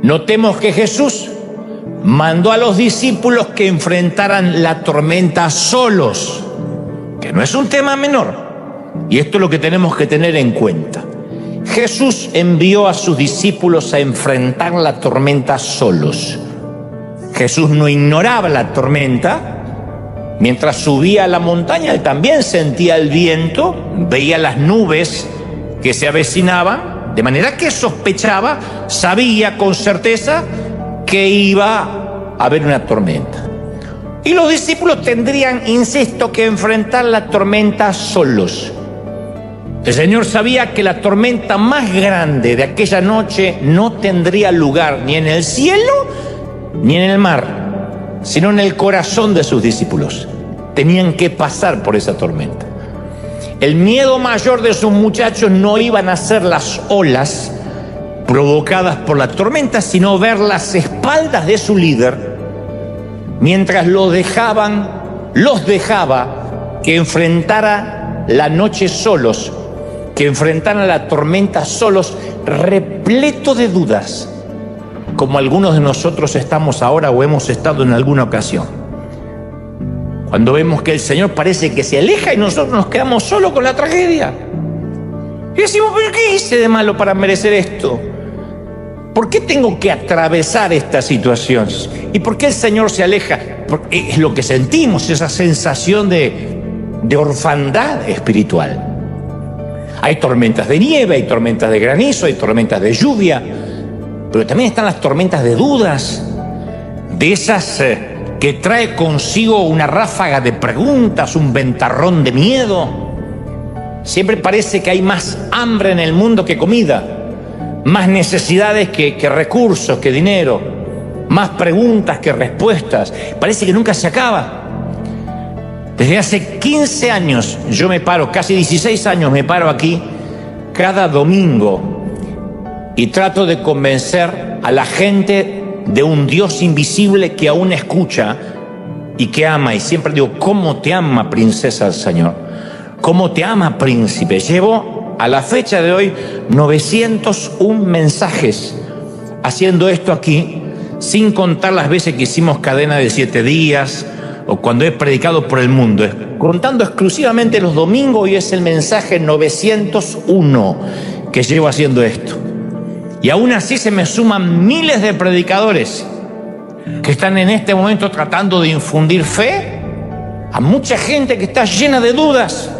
Notemos que Jesús mandó a los discípulos que enfrentaran la tormenta solos, que no es un tema menor, y esto es lo que tenemos que tener en cuenta. Jesús envió a sus discípulos a enfrentar la tormenta solos. Jesús no ignoraba la tormenta. Mientras subía a la montaña, él también sentía el viento, veía las nubes que se avecinaban, de manera que sospechaba, sabía con certeza que iba a haber una tormenta. Y los discípulos tendrían, insisto, que enfrentar la tormenta solos. El Señor sabía que la tormenta más grande de aquella noche no tendría lugar ni en el cielo ni en el mar, sino en el corazón de sus discípulos. Tenían que pasar por esa tormenta. El miedo mayor de sus muchachos no iban a ser las olas provocadas por la tormenta, sino ver las espaldas de su líder mientras los dejaba que enfrentara la noche solos, que enfrentaran la tormenta solos, repleto de dudas, como algunos de nosotros estamos ahora o hemos estado en alguna ocasión. Cuando vemos que el Señor parece que se aleja y nosotros nos quedamos solos con la tragedia. Y decimos, ¿pero qué hice de malo para merecer esto? ¿Por qué tengo que atravesar esta situación? ¿Y por qué el Señor se aleja? Porque es lo que sentimos, esa sensación de orfandad espiritual. Hay tormentas de nieve, hay tormentas de granizo, hay tormentas de lluvia, pero también están las tormentas de dudas, de esas que trae consigo una ráfaga de preguntas, un ventarrón de miedo. Siempre parece que hay más hambre en el mundo que comida, más necesidades que recursos, que dinero, más preguntas que respuestas. Parece que nunca se acaba. Desde hace 15 años yo me paro, casi 16 años me paro aquí cada domingo y trato de convencer a la gente de un Dios invisible que aún escucha y que ama. Y siempre digo, ¿cómo te ama, princesa del Señor? ¿Cómo te ama, príncipe? Llevo a la fecha de hoy 901 mensajes haciendo esto aquí, sin contar las veces que hicimos cadena de 7 días o cuando he predicado por el mundo. Contando exclusivamente los domingos, y es el mensaje 901 que llevo haciendo esto. Y aún así se me suman miles de predicadores que están en este momento tratando de infundir fe a mucha gente que está llena de dudas.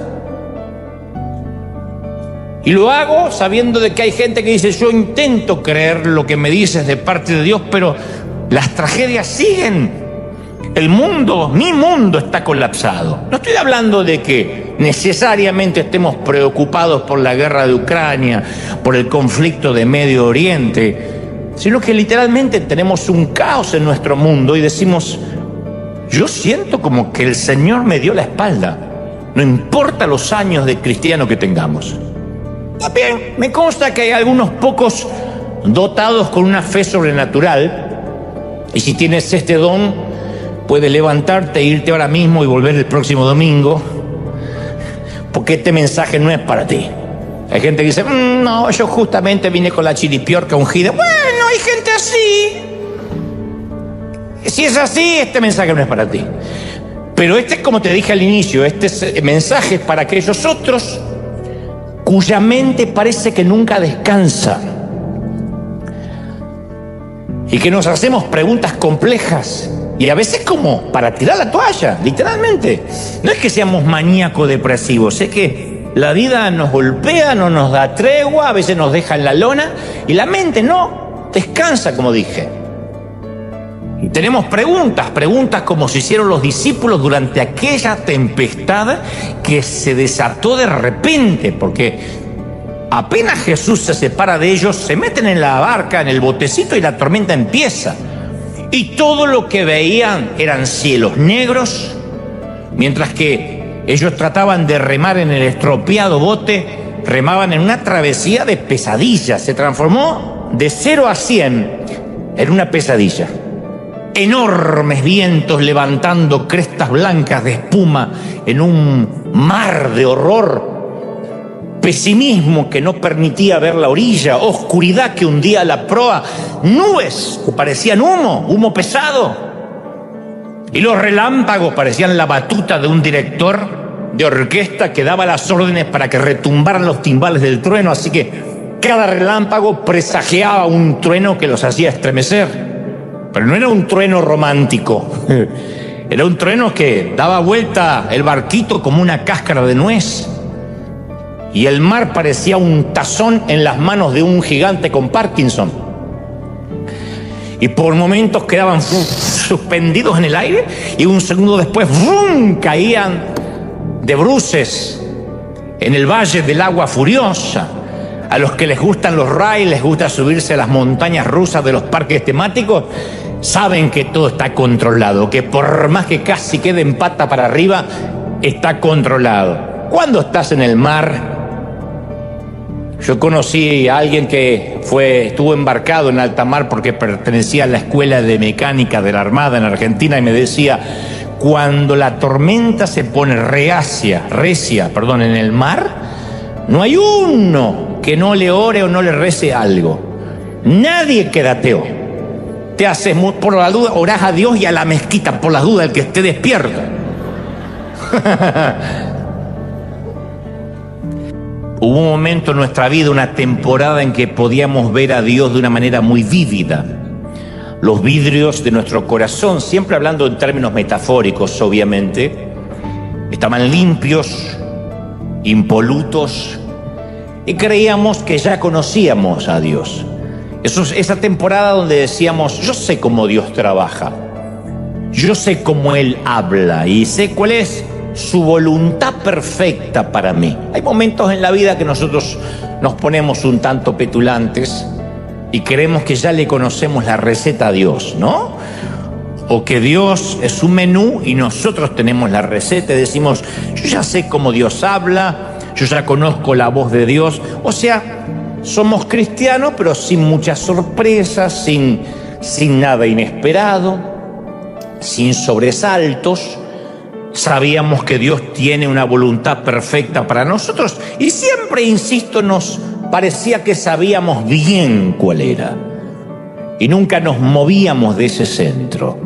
Y lo hago sabiendo de que hay gente que dice, yo intento creer lo que me dices de parte de Dios, pero las tragedias siguen. El mundo, mi mundo está colapsado. No estoy hablando de que necesariamente estemos preocupados por la guerra de Ucrania, por el conflicto de Medio Oriente, sino que literalmente tenemos un caos en nuestro mundo y decimos, yo siento como que el Señor me dio la espalda, no importa los años de cristiano que tengamos. También me consta que hay algunos pocos dotados con una fe sobrenatural, y si tienes este don, puedes levantarte e irte ahora mismo y volver el próximo domingo, porque este mensaje no es para ti. Hay gente que dice, no, yo justamente vine con la chiripiorca ungida. Bueno, hay gente así. Si es así, este mensaje no es para ti. Pero este, como te dije al inicio, este mensaje es para aquellos otros cuya mente parece que nunca descansa y que nos hacemos preguntas complejas y a veces como para tirar la toalla, literalmente. No es que seamos maníacos depresivos, es que la vida nos golpea, no nos da tregua, a veces nos deja en la lona y la mente no descansa, como dije. Y tenemos preguntas como se hicieron los discípulos durante aquella tempestad que se desató de repente, porque apenas Jesús se separa de ellos, se meten en la barca, en el botecito, y la tormenta empieza. Y todo lo que veían eran cielos negros, mientras que ellos trataban de remar en el estropeado bote, remaban en una travesía de pesadilla. Se transformó de 0 a 100 en una pesadilla. Enormes vientos levantando crestas blancas de espuma en un mar de horror. pesimismo que no permitía ver la orilla, oscuridad que hundía la proa, nubes que parecían humo pesado, y los relámpagos parecían la batuta de un director de orquesta que daba las órdenes para que retumbaran los timbales del trueno, así que cada relámpago presagiaba un trueno que los hacía estremecer. Pero no era un trueno romántico, era un trueno que daba vuelta el barquito como una cáscara de nuez, y el mar parecía un tazón en las manos de un gigante con Parkinson. Y por momentos quedaban suspendidos en el aire y un segundo después ¡vum!, caían de bruces en el valle del agua furiosa. A los que les gustan los rides, les gusta subirse a las montañas rusas de los parques temáticos, saben que todo está controlado, que por más que casi queden pata para arriba, está controlado. Cuando estás en el mar, yo conocí a alguien que estuvo embarcado en alta mar porque pertenecía a la escuela de mecánica de la Armada en Argentina, y me decía: cuando la tormenta se pone recia en el mar, no hay uno que no le ore o no le rece algo. Nadie queda ateo. Te haces, por la duda, orás a Dios y a la mezquita por las dudas del que esté despierto. Hubo un momento en nuestra vida, una temporada en que podíamos ver a Dios de una manera muy vívida. Los vidrios de nuestro corazón, siempre hablando en términos metafóricos, obviamente, estaban limpios, impolutos, y creíamos que ya conocíamos a Dios. Esa temporada donde decíamos: yo sé cómo Dios trabaja, yo sé cómo Él habla y sé cuál es su voluntad perfecta para mí. Hay momentos en la vida que nosotros nos ponemos un tanto petulantes y creemos que ya le conocemos la receta a Dios, ¿no? O que Dios es un menú y nosotros tenemos la receta y decimos: yo ya sé cómo Dios habla, yo ya conozco la voz de Dios. O sea, somos cristianos pero sin muchas sorpresas, sin nada inesperado, sin sobresaltos. Sabíamos que Dios tiene una voluntad perfecta para nosotros y siempre, insisto, nos parecía que sabíamos bien cuál era y nunca nos movíamos de ese centro.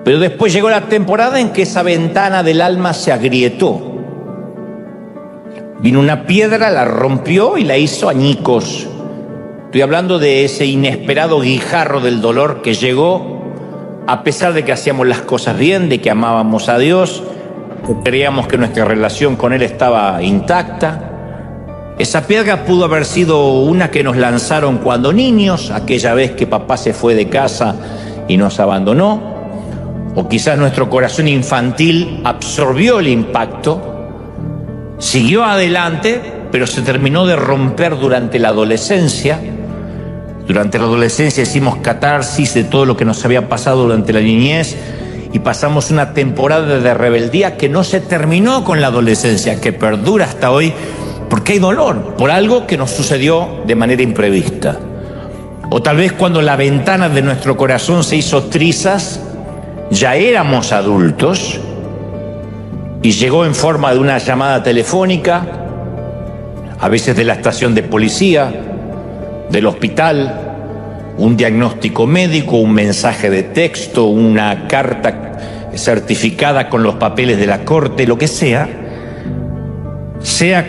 Pero después llegó la temporada en que esa ventana del alma se agrietó. Vino una piedra, la rompió y la hizo añicos. Estoy hablando de ese inesperado guijarro del dolor que llegó a pesar de que hacíamos las cosas bien, de que amábamos a Dios, que creíamos que nuestra relación con Él estaba intacta. Esa piedra pudo haber sido una que nos lanzaron cuando niños, aquella vez que papá se fue de casa y nos abandonó. O quizás nuestro corazón infantil absorbió el impacto, siguió adelante, pero se terminó de romper durante la adolescencia. Durante la adolescencia hicimos catarsis de todo lo que nos había pasado durante la niñez y pasamos una temporada de rebeldía que no se terminó con la adolescencia, que perdura hasta hoy, porque hay dolor por algo que nos sucedió de manera imprevista. O tal vez cuando la ventana de nuestro corazón se hizo trizas, ya éramos adultos y llegó en forma de una llamada telefónica, a veces de la estación de policía, del hospital, un diagnóstico médico, un mensaje de texto, una carta certificada con los papeles de la corte, lo que sea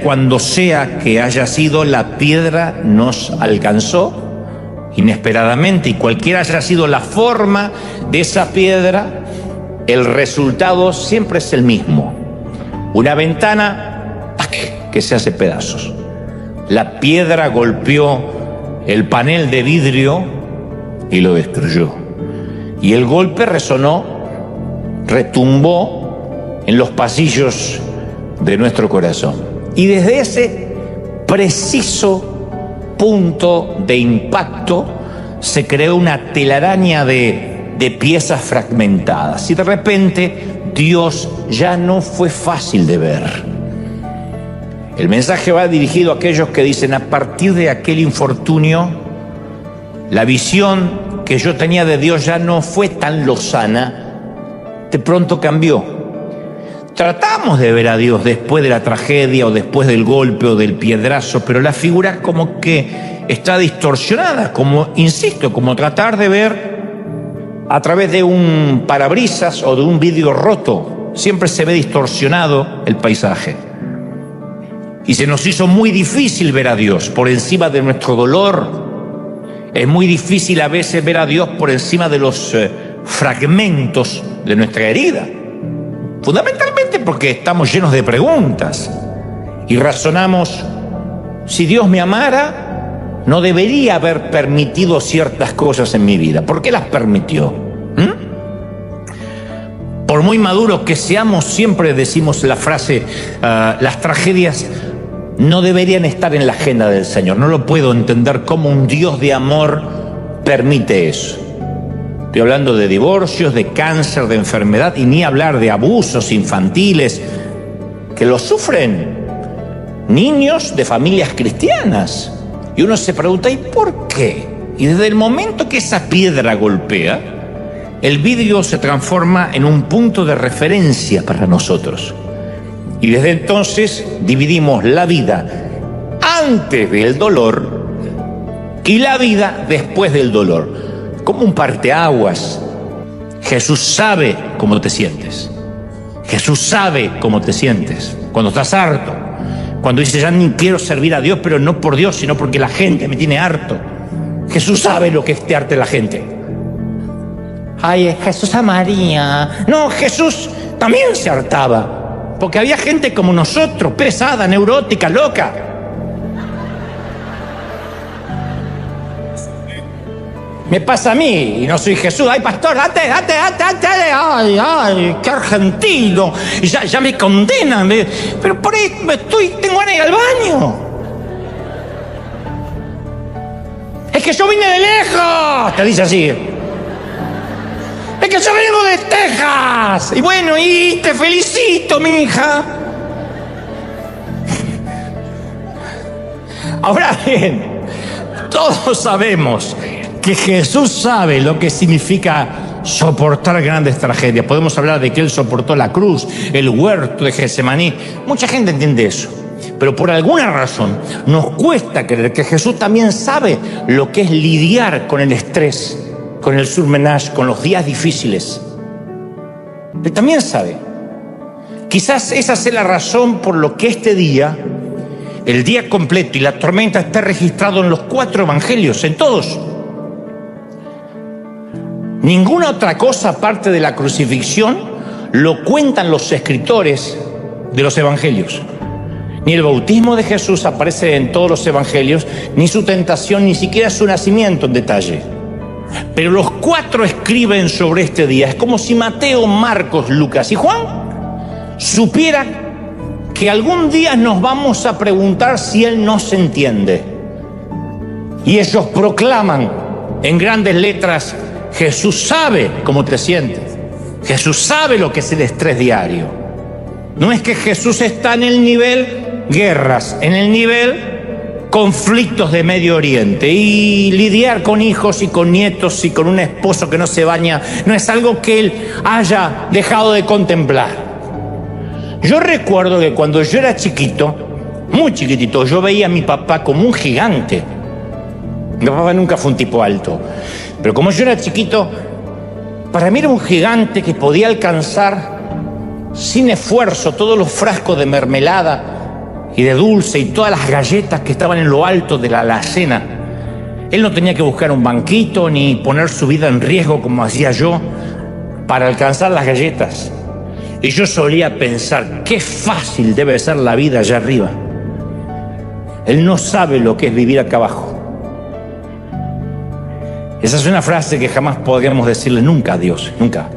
cuando sea que haya sido, la piedra nos alcanzó inesperadamente, y cualquiera haya sido la forma de esa piedra, el resultado siempre es el mismo: una ventana que se hace pedazos. La piedra golpeó el panel de vidrio y lo destruyó. Y el golpe resonó, retumbó en los pasillos de nuestro corazón. Y desde ese preciso punto de impacto se creó una telaraña de piezas fragmentadas. Y de repente Dios ya no fue fácil de ver. El mensaje va dirigido a aquellos que dicen: a partir de aquel infortunio, la visión que yo tenía de Dios ya no fue tan lozana, de pronto cambió. Tratamos de ver a Dios después de la tragedia o después del golpe o del piedrazo, pero la figura como que está distorsionada, como, insisto, como tratar de ver a través de un parabrisas o de un vidrio roto. Siempre se ve distorsionado el paisaje. Y se nos hizo muy difícil ver a Dios por encima de nuestro dolor. Es muy difícil a veces ver a Dios por encima de los fragmentos de nuestra herida. Fundamentalmente porque estamos llenos de preguntas y razonamos: si Dios me amara, no debería haber permitido ciertas cosas en mi vida. ¿Por qué las permitió? Por muy maduros que seamos, siempre decimos la frase, las tragedias no deberían estar en la agenda del Señor. No lo puedo entender cómo un Dios de amor permite eso. Estoy hablando de divorcios, de cáncer, de enfermedad, y ni hablar de abusos infantiles que los sufren niños de familias cristianas. Y uno se pregunta: ¿y por qué? Y desde el momento que esa piedra golpea, el vidrio se transforma en un punto de referencia para nosotros. Y desde entonces dividimos la vida antes del dolor y la vida después del dolor. Como un parteaguas. Jesús sabe cómo te sientes. Jesús sabe cómo te sientes cuando estás harto, cuando dices: ya ni quiero servir a Dios, pero no por Dios, sino porque la gente me tiene harto. Jesús sabe lo que es arte la gente. Ay, Jesús amaría. No, Jesús también se hartaba, porque había gente como nosotros, pesada, neurótica, loca. Me pasa a mí y no soy Jesús. Ay, pastor, date. Ay, qué argentino. Y ya me condenan. Pero por ahí tengo ganas de ir al baño. Es que yo vine de lejos, te dice así. Es que yo vengo de Texas. Y bueno, y te felicito, mi hija. Ahora bien, todos sabemos que Jesús sabe lo que significa soportar grandes tragedias. Podemos hablar de que Él soportó la cruz, el huerto de Getsemaní. Mucha gente entiende eso. Pero por alguna razón nos cuesta creer que Jesús también sabe lo que es lidiar con el estrés, con el surmenage, con los días difíciles. Él también sabe. Quizás esa sea la razón por lo que este día, el día completo y la tormenta, está registrado en los 4 evangelios, en todos. Ninguna otra cosa aparte de la crucifixión lo cuentan los escritores de los evangelios. Ni el bautismo de Jesús aparece en todos los evangelios, ni su tentación, ni siquiera su nacimiento en detalle. Pero los 4 escriben sobre este día. Es como si Mateo, Marcos, Lucas y Juan supieran que algún día nos vamos a preguntar si Él nos entiende. Y ellos proclaman en grandes letras: Jesús sabe cómo te sientes. Jesús sabe lo que es el estrés diario. No es que Jesús está en el nivel guerras, en el nivel conflictos de Medio Oriente, y lidiar con hijos y con nietos y con un esposo que no se baña no es algo que Él haya dejado de contemplar. Yo recuerdo que cuando yo era chiquito, muy chiquitito, yo veía a mi papá como un gigante. Mi papá nunca fue un tipo alto, pero como yo era chiquito, para mí era un gigante que podía alcanzar sin esfuerzo todos los frascos de mermelada y de dulce y todas las galletas que estaban en lo alto de la alacena. Él no tenía que buscar un banquito ni poner su vida en riesgo como hacía yo para alcanzar las galletas. Y yo solía pensar: qué fácil debe ser la vida allá arriba. Él no sabe lo que es vivir acá abajo. Esa es una frase que jamás podríamos decirle nunca a Dios, nunca.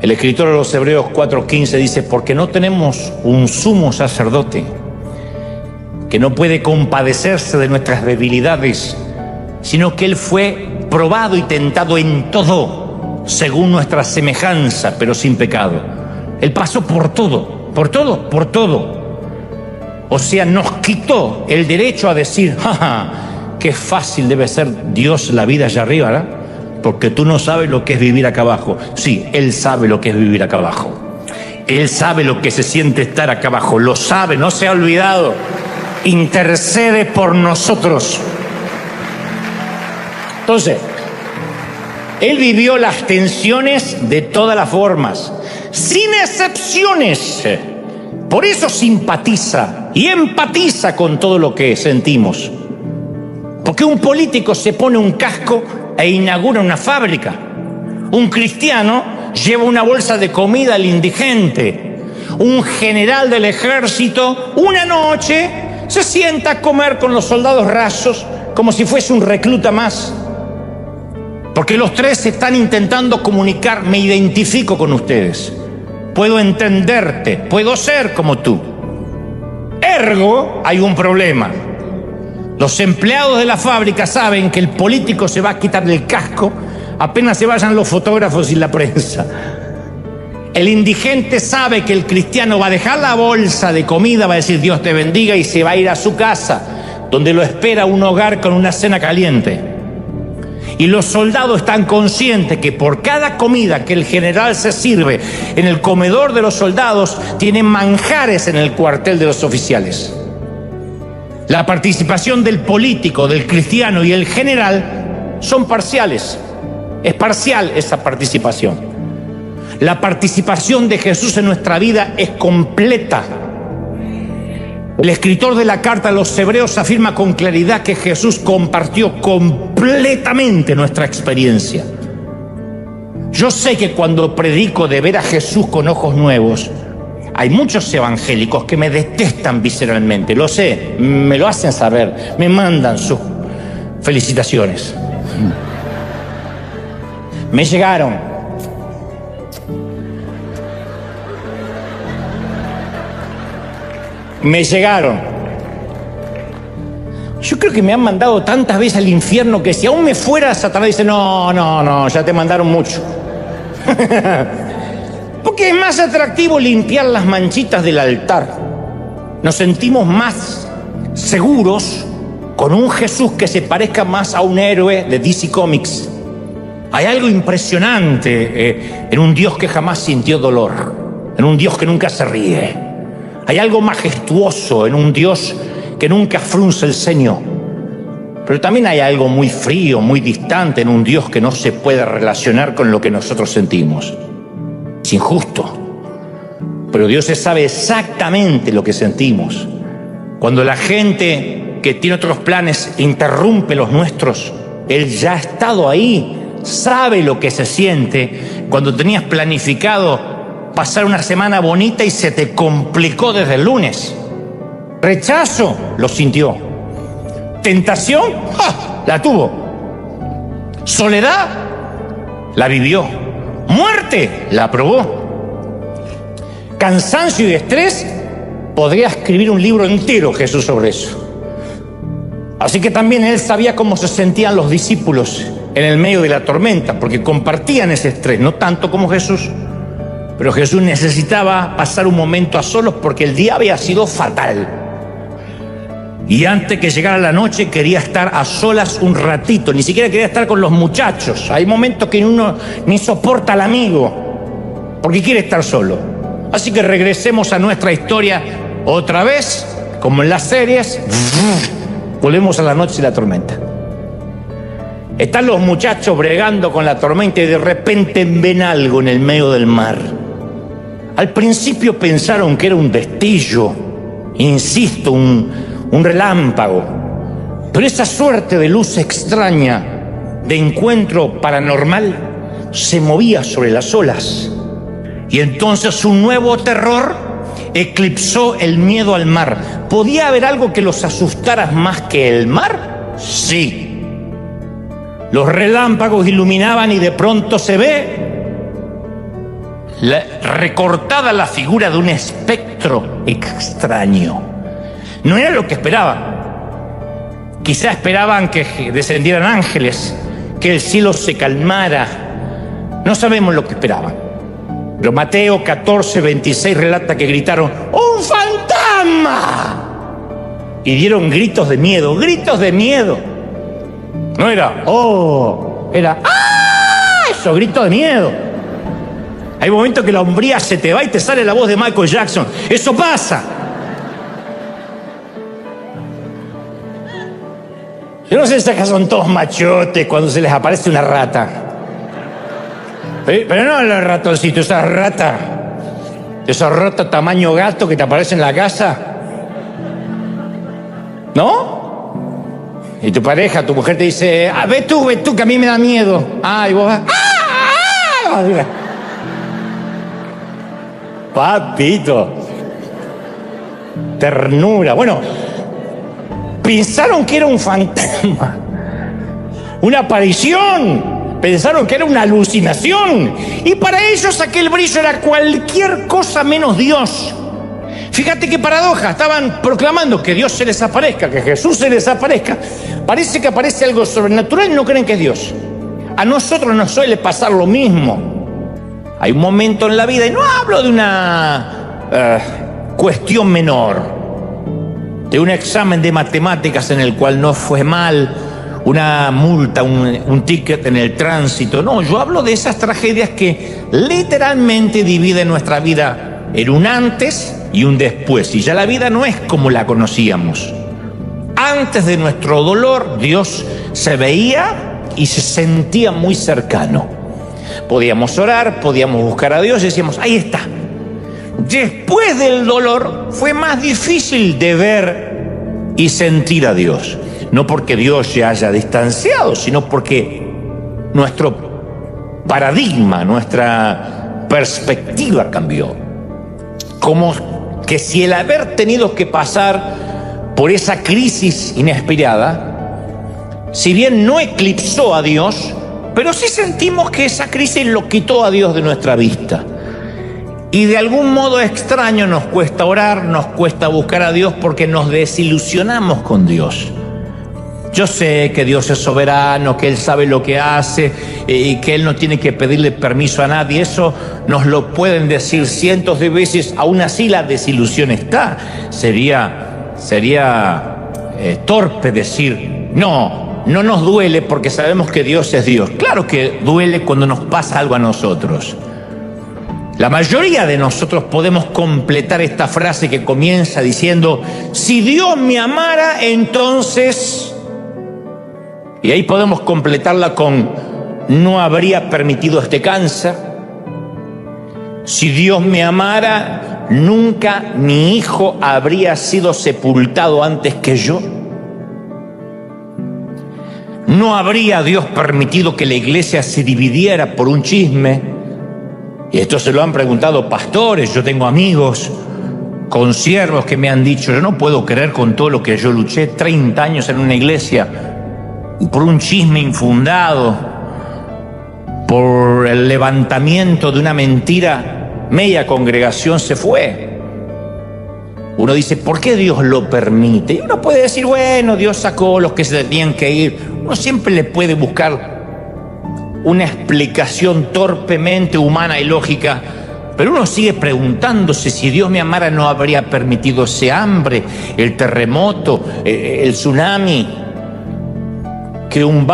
El escritor de los Hebreos 4:15 dice: porque no tenemos un sumo sacerdote que no puede compadecerse de nuestras debilidades, sino que Él fue probado y tentado en todo, según nuestra semejanza, pero sin pecado. Él pasó por todo. O sea, nos quitó el derecho a decir: qué fácil debe ser Dios la vida allá arriba, ¿verdad? Porque tú no sabes lo que es vivir acá abajo. Sí, Él sabe lo que es vivir acá abajo. Él sabe lo que se siente estar acá abajo, lo sabe, no se ha olvidado. Intercede por nosotros. Entonces, Él vivió las tensiones de todas las formas, sin excepciones. Por eso simpatiza y empatiza con todo lo que sentimos. Porque un político se pone un casco e inaugura una fábrica. Un cristiano lleva una bolsa de comida al indigente. Un general del ejército, una noche, se sienta a comer con los soldados rasos como si fuese un recluta más. Porque los tres están intentando comunicar, me identifico con ustedes. Puedo entenderte, puedo ser como tú. Ergo, hay un problema. Los empleados de la fábrica saben que el político se va a quitar el casco apenas se vayan los fotógrafos y la prensa. El indigente sabe que el cristiano va a dejar la bolsa de comida, va a decir Dios te bendiga y se va a ir a su casa, donde lo espera un hogar con una cena caliente. Y los soldados están conscientes que por cada comida que el general se sirve en el comedor de los soldados, tienen manjares en el cuartel de los oficiales. La participación del político, del cristiano y el general son parciales. Es parcial esa participación. La participación de Jesús en nuestra vida es completa. El escritor de la carta a los Hebreos afirma con claridad que Jesús compartió completamente nuestra experiencia. Yo sé que cuando predico de ver a Jesús con ojos nuevos, hay muchos evangélicos que me detestan visceralmente, lo sé, me lo hacen saber, me mandan sus felicitaciones. Me llegaron. Yo creo que me han mandado tantas veces al infierno que si aún me fuera, Satanás dice, no, ya te mandaron mucho. Porque es más atractivo limpiar las manchitas del altar. Nos sentimos más seguros con un Jesús que se parezca más a un héroe de DC Comics. Hay algo impresionante en un Dios que jamás sintió dolor, en un Dios que nunca se ríe. Hay algo majestuoso en un Dios que nunca frunce el ceño. Pero también hay algo muy frío, muy distante en un Dios que no se puede relacionar con lo que nosotros sentimos. Es injusto, pero Dios sabe exactamente lo que sentimos. Cuando la gente que tiene otros planes interrumpe los nuestros, Él ya ha estado ahí, sabe lo que se siente cuando tenías planificado pasar una semana bonita y se te complicó desde el lunes. Rechazo, lo sintió. Tentación, la tuvo. Soledad, la vivió. Muerte, la probó. Cansancio y estrés, podría escribir un libro entero Jesús sobre eso. Así que también Él sabía cómo se sentían los discípulos en el medio de la tormenta, porque compartían ese estrés, no tanto como Jesús. Pero Jesús necesitaba pasar un momento a solos porque el día había sido fatal. Y antes que llegara la noche quería estar a solas un ratito, ni siquiera quería estar con los muchachos. Hay momentos que uno ni soporta al amigo porque quiere estar solo. Así que regresemos a nuestra historia otra vez, como en las series, volvemos a la noche y la tormenta. Están los muchachos bregando con la tormenta y de repente ven algo en el medio del mar. Al principio pensaron que era un destello, insisto, un relámpago. Pero esa suerte de luz extraña, de encuentro paranormal, se movía sobre las olas. Y entonces un nuevo terror eclipsó el miedo al mar. ¿Podía haber algo que los asustara más que el mar? Sí. Los relámpagos iluminaban y de pronto se ve recortada la figura de un espectro extraño. No era lo que esperaban. Quizá esperaban que descendieran ángeles, que el cielo se calmara. No sabemos lo que esperaban. Pero Mateo 14:26 relata que gritaron ¡un fantasma! Y dieron gritos de miedo, gritos de miedo. No era ¡oh! Era ¡ah! Esos gritos de miedo. Hay momentos que la hombría se te va y te sale la voz de Michael Jackson. Eso pasa. Yo no sé si acá son todos machotes cuando se les aparece una rata. Pero no los ratoncitos, esos ratas tamaño gato que te aparecen en la casa. ¿No? Y tu pareja, tu mujer te dice, ve tú, que a mí me da miedo. Y vos vas, papito. Ternura. Bueno, pensaron que era un fantasma, una aparición. Pensaron que era una alucinación. Y para ellos aquel brillo era cualquier cosa menos Dios. Fíjate qué paradoja. Estaban proclamando que Dios se les aparezca, que Jesús se les aparezca. Parece que aparece algo sobrenatural y no creen que es Dios. A nosotros nos suele pasar lo mismo. Hay un momento en la vida, y no hablo de una cuestión menor, de un examen de matemáticas en el cual no fue mal, una multa, un ticket en el tránsito. No, yo hablo de esas tragedias que literalmente dividen nuestra vida en un antes y un después. Y ya la vida no es como la conocíamos. Antes de nuestro dolor, Dios se veía y se sentía muy cercano. Podíamos orar, podíamos buscar a Dios y decíamos, ahí está. Después del dolor fue más difícil de ver y sentir a Dios. No porque Dios se haya distanciado, sino porque nuestro paradigma, nuestra perspectiva cambió. Como que si el haber tenido que pasar por esa crisis inesperada, si bien no eclipsó a Dios, pero sí sentimos que esa crisis lo quitó a Dios de nuestra vista. Y de algún modo extraño nos cuesta orar, nos cuesta buscar a Dios porque nos desilusionamos con Dios. Yo sé que Dios es soberano, que Él sabe lo que hace y que Él no tiene que pedirle permiso a nadie. Eso nos lo pueden decir cientos de veces. Aún así la desilusión está. Sería torpe decir, no nos duele porque sabemos que Dios es Dios. Claro que duele cuando nos pasa algo a nosotros. La mayoría de nosotros podemos completar esta frase que comienza diciendo, si Dios me amara, entonces... Y ahí podemos completarla con, no habría permitido este cáncer. Si Dios me amara, nunca mi hijo habría sido sepultado antes que yo. No habría Dios permitido que la iglesia se dividiera por un chisme. Y esto se lo han preguntado pastores. Yo tengo amigos, consiervos que me han dicho, yo no puedo creer con todo lo que yo luché 30 años en una iglesia, por un chisme infundado, por el levantamiento de una mentira, media congregación se fue. Uno dice, ¿por qué Dios lo permite? Y uno puede decir, bueno, Dios sacó los que se tenían que ir. Uno siempre le puede buscar una explicación torpemente humana y lógica, pero uno sigue preguntándose, si Dios me amara no habría permitido ese hambre, el terremoto, el tsunami, que un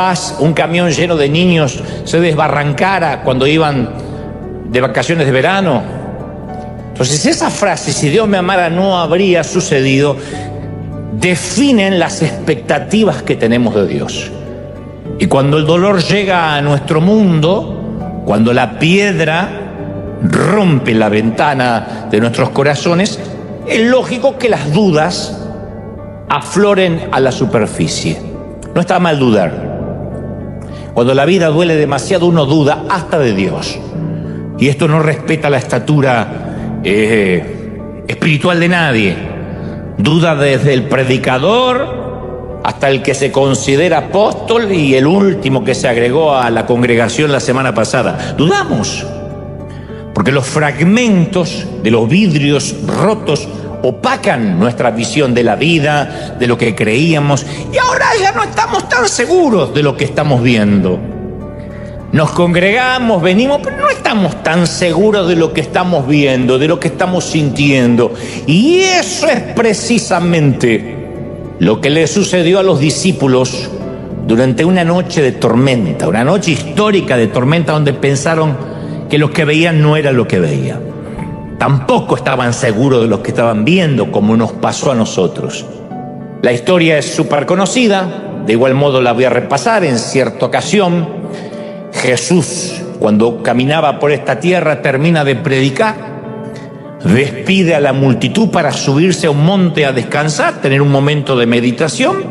camión lleno de niños se desbarrancara cuando iban de vacaciones de verano. Entonces esa frase, si Dios me amara no habría sucedido, definen las expectativas que tenemos de Dios. Y cuando el dolor llega a nuestro mundo, cuando la piedra rompe la ventana de nuestros corazones, es lógico que las dudas afloren a la superficie. No está mal dudar. Cuando la vida duele demasiado, uno duda hasta de Dios. Y esto no respeta la estatura espiritual de nadie. Duda desde el predicador hasta el que se considera apóstol y el último que se agregó a la congregación la semana pasada. Dudamos, porque los fragmentos de los vidrios rotos opacan nuestra visión de la vida, de lo que creíamos, y ahora ya no estamos tan seguros de lo que estamos viendo. Nos congregamos, venimos, pero no estamos tan seguros de lo que estamos viendo, de lo que estamos sintiendo. Y eso es precisamente lo que le sucedió a los discípulos durante una noche de tormenta, una noche histórica de tormenta donde pensaron que lo que veían no era lo que veían. Tampoco estaban seguros de lo que estaban viendo, como nos pasó a nosotros. La historia es súper conocida, de igual modo la voy a repasar. En cierta ocasión, Jesús, cuando caminaba por esta tierra, termina de predicar, despide a la multitud para subirse a un monte a descansar, tener un momento de meditación,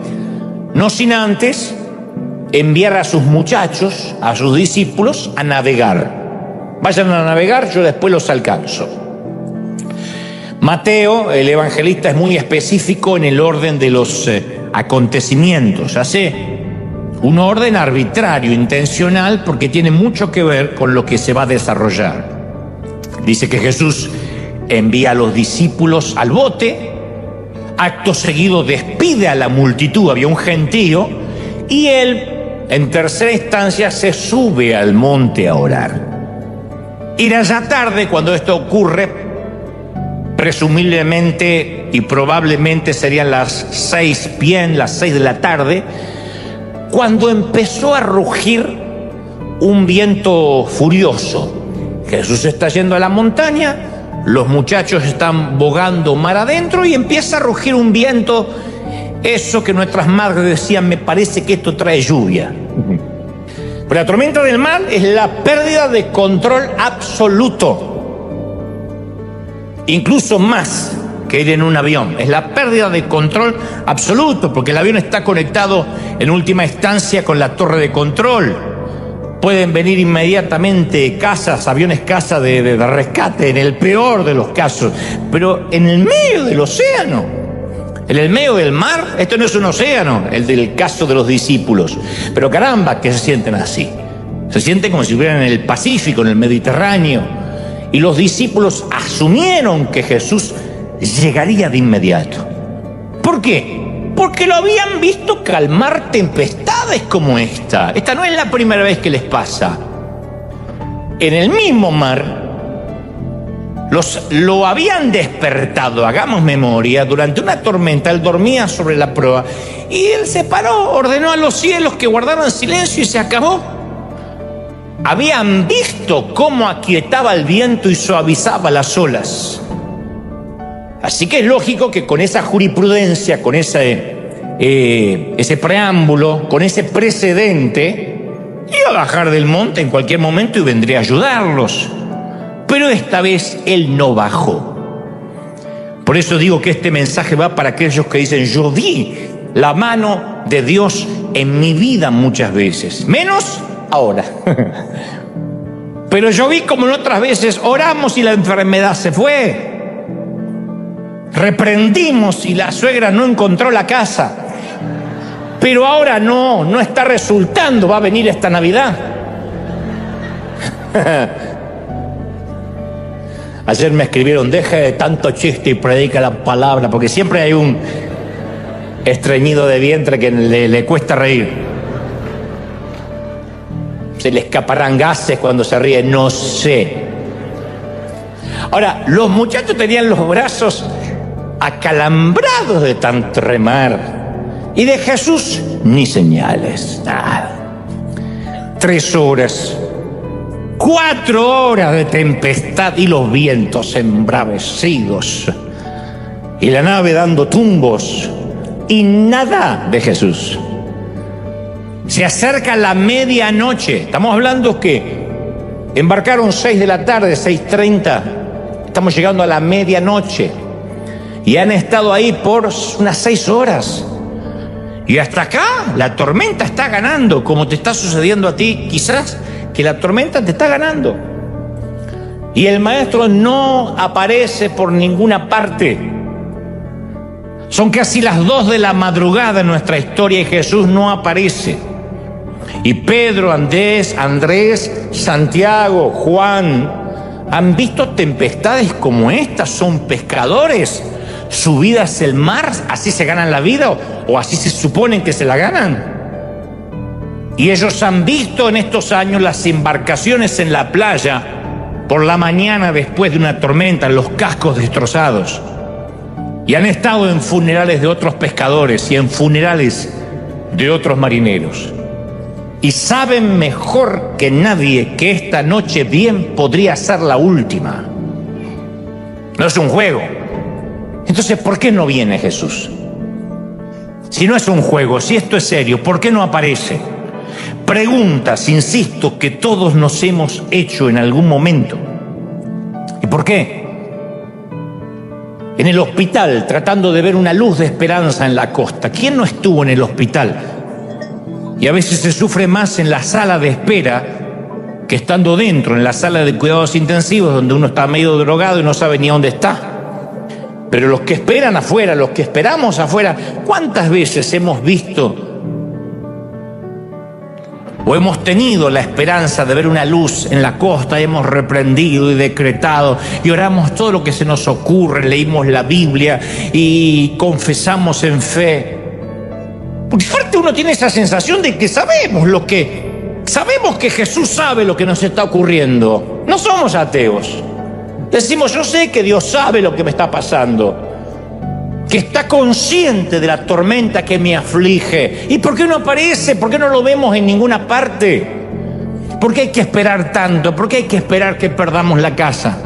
no sin antes enviar a sus muchachos, a sus discípulos, a navegar. Vayan a navegar, yo después los alcanzo. Mateo, el evangelista, es muy específico en el orden de los acontecimientos. Hace un orden arbitrario, intencional, porque tiene mucho que ver con lo que se va a desarrollar. Dice que Jesús envía a los discípulos al bote, acto seguido despide a la multitud, había un gentío, y él, en tercera instancia, se sube al monte a orar. Era ya tarde cuando esto ocurre. Presumiblemente y probablemente serían las 6 p.m., las 6 de la tarde, cuando empezó a rugir un viento furioso. Jesús está yendo a la montaña, los muchachos están bogando mar adentro y empieza a rugir un viento, eso que nuestras madres decían, me parece que esto trae lluvia. Pero la tormenta del mar es la pérdida de control absoluto. Incluso más que ir en un avión, es la pérdida de control absoluto, porque el avión está conectado en última instancia con la torre de control. Pueden venir inmediatamente aviones caza de rescate, en el peor de los casos, pero en el medio del océano, en el medio del mar, esto no es un océano, el del caso de los discípulos, pero caramba, que se sienten así, se sienten como si estuvieran en el Pacífico, en el Mediterráneo. Y los discípulos asumieron que Jesús llegaría de inmediato. ¿Por qué? Porque lo habían visto calmar tempestades como esta. Esta no es la primera vez que les pasa. En el mismo mar, lo habían despertado, hagamos memoria, durante una tormenta. Él dormía sobre la proa y él se paró, ordenó a los cielos que guardaran silencio y se acabó. Habían visto cómo aquietaba el viento y suavizaba las olas. Así que es lógico que con esa jurisprudencia, con ese preámbulo, con ese precedente, iba a bajar del monte en cualquier momento y vendría a ayudarlos. Pero esta vez él no bajó. Por eso digo que este mensaje va para aquellos que dicen, yo vi la mano de Dios en mi vida muchas veces, menos ahora. Pero yo vi como en otras veces oramos y la enfermedad se fue. Reprendimos y la suegra no encontró la casa. Pero ahora no está resultando, va a venir esta Navidad. Ayer me escribieron, deje de tanto chiste y predica la palabra, porque siempre hay un estreñido de vientre que le cuesta reír. Se le escaparán gases cuando se ríe, no sé. Ahora, los muchachos tenían los brazos acalambrados de tanto remar. Y de Jesús, ni señales, nada. 3 horas, 4 horas de tempestad y los vientos embravecidos. Y la nave dando tumbos. Y nada de Jesús. Se acerca la medianoche. Estamos hablando que embarcaron 6 de la tarde, 6:30. Estamos llegando a la medianoche. Y han estado ahí por unas 6 horas. Y hasta acá la tormenta está ganando, como te está sucediendo a ti. Quizás que la tormenta te está ganando. Y el maestro no aparece por ninguna parte. Son casi las 2 de la madrugada en nuestra historia y Jesús no aparece. Y Pedro, Andrés, Santiago, Juan, han visto tempestades como estas, son pescadores. Su vida es el mar, así se ganan la vida o así se suponen que se la ganan. Y ellos han visto en estos años las embarcaciones en la playa por la mañana después de una tormenta, los cascos destrozados. Y han estado en funerales de otros pescadores y en funerales de otros marineros. y saben mejor que nadie que esta noche bien podría ser la última. No es un juego. Entonces, ¿por qué no viene Jesús? Si no es un juego, si esto es serio, ¿por qué no aparece? Preguntas, insisto, que todos nos hemos hecho en algún momento. ¿Y por qué? En el hospital, tratando de ver una luz de esperanza en la costa. ¿Quién no estuvo en el hospital? Y a veces se sufre más en la sala de espera que estando dentro, en la sala de cuidados intensivos, donde uno está medio drogado y no sabe ni dónde está. Pero los que esperan afuera, los que esperamos afuera, ¿cuántas veces hemos visto o hemos tenido la esperanza de ver una luz en la costa? Hemos reprendido y decretado y oramos todo lo que se nos ocurre, leímos la Biblia y confesamos en fe. Porque fuerte uno tiene esa sensación de que sabemos que Jesús sabe lo que nos está ocurriendo. No somos ateos. Decimos, yo sé que Dios sabe lo que me está pasando, que está consciente de la tormenta que me aflige. ¿Y por qué no aparece? ¿Por qué no lo vemos en ninguna parte? ¿Por qué hay que esperar tanto? ¿Por qué hay que esperar que perdamos la casa?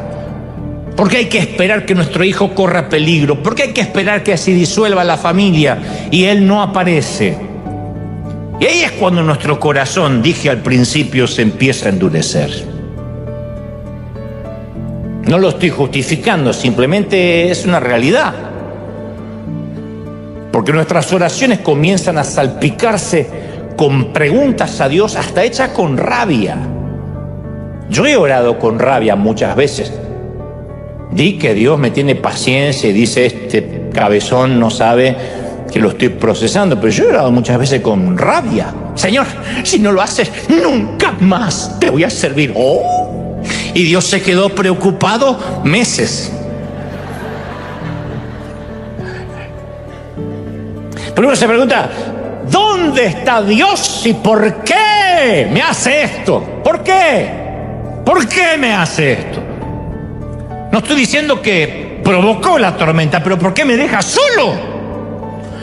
¿Por qué hay que esperar que nuestro hijo corra peligro? ¿Por qué hay que esperar que se disuelva la familia y Él no aparece? Y ahí es cuando nuestro corazón, dije al principio, se empieza a endurecer. No lo estoy justificando, simplemente es una realidad. Porque nuestras oraciones comienzan a salpicarse con preguntas a Dios, hasta hechas con rabia. Yo he orado con rabia muchas veces. Di que Dios me tiene paciencia y dice, este cabezón no sabe que lo estoy procesando. Pero yo he orado muchas veces con rabia. Señor, si no lo haces, nunca más te voy a servir. Y Dios se quedó preocupado meses. Pero uno se pregunta, ¿dónde está Dios y por qué me hace esto? ¿Por qué? ¿Por qué me hace esto? No estoy diciendo que provocó la tormenta, pero ¿por qué me deja solo?